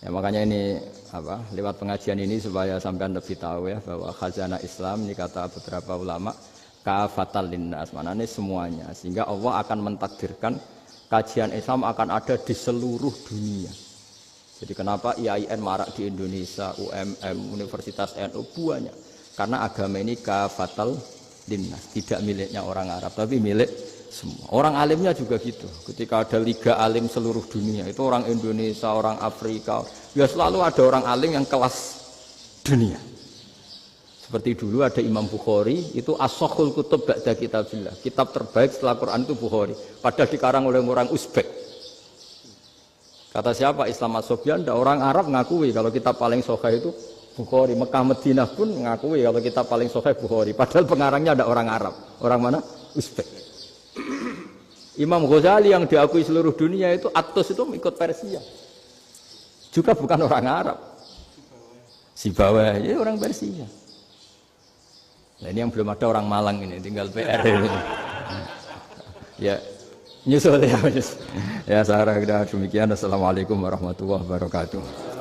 Ya makanya ini apa lewat pengajian ini supaya sampean lebih tahu ya bahwa khazanah Islam ini kata beberapa ulama kafatal linnas, maknanya semuanya, sehingga Allah akan mentakdirkan kajian Islam akan ada di seluruh dunia. Jadi kenapa IAIN marak di Indonesia, UMM, Universitas NU banyak, karena agama ini kafatal linnas, tidak miliknya orang Arab tapi milik semua. Orang alimnya juga gitu. Ketika ada liga alim seluruh dunia, itu orang Indonesia, orang Afrika, ya selalu ada orang alim yang kelas dunia. Seperti dulu ada Imam Bukhari, itu as-sakhul kutub ba'da kitabillah. Kitab terbaik setelah Quran itu Bukhari. Padahal dikarang oleh orang Uzbek. Kata siapa? Islam As-Sobyan, orang Arab ngakui kalau kita paling sahih itu Bukhari. Mekah Madinah pun ngakui kalau kita paling sahih Bukhari. Padahal pengarangnya ada orang Arab. Orang mana? Uzbek. Imam Ghazali yang diakui seluruh dunia itu Atos itu ikut Persia. Juga bukan orang Arab. Sibawah, ya orang Persia. Nah ini yang belum ada orang Malang ini, tinggal PR ini. Ya, nyusul ya. Ya, saya kira demikian. Assalamualaikum warahmatullahi wabarakatuh.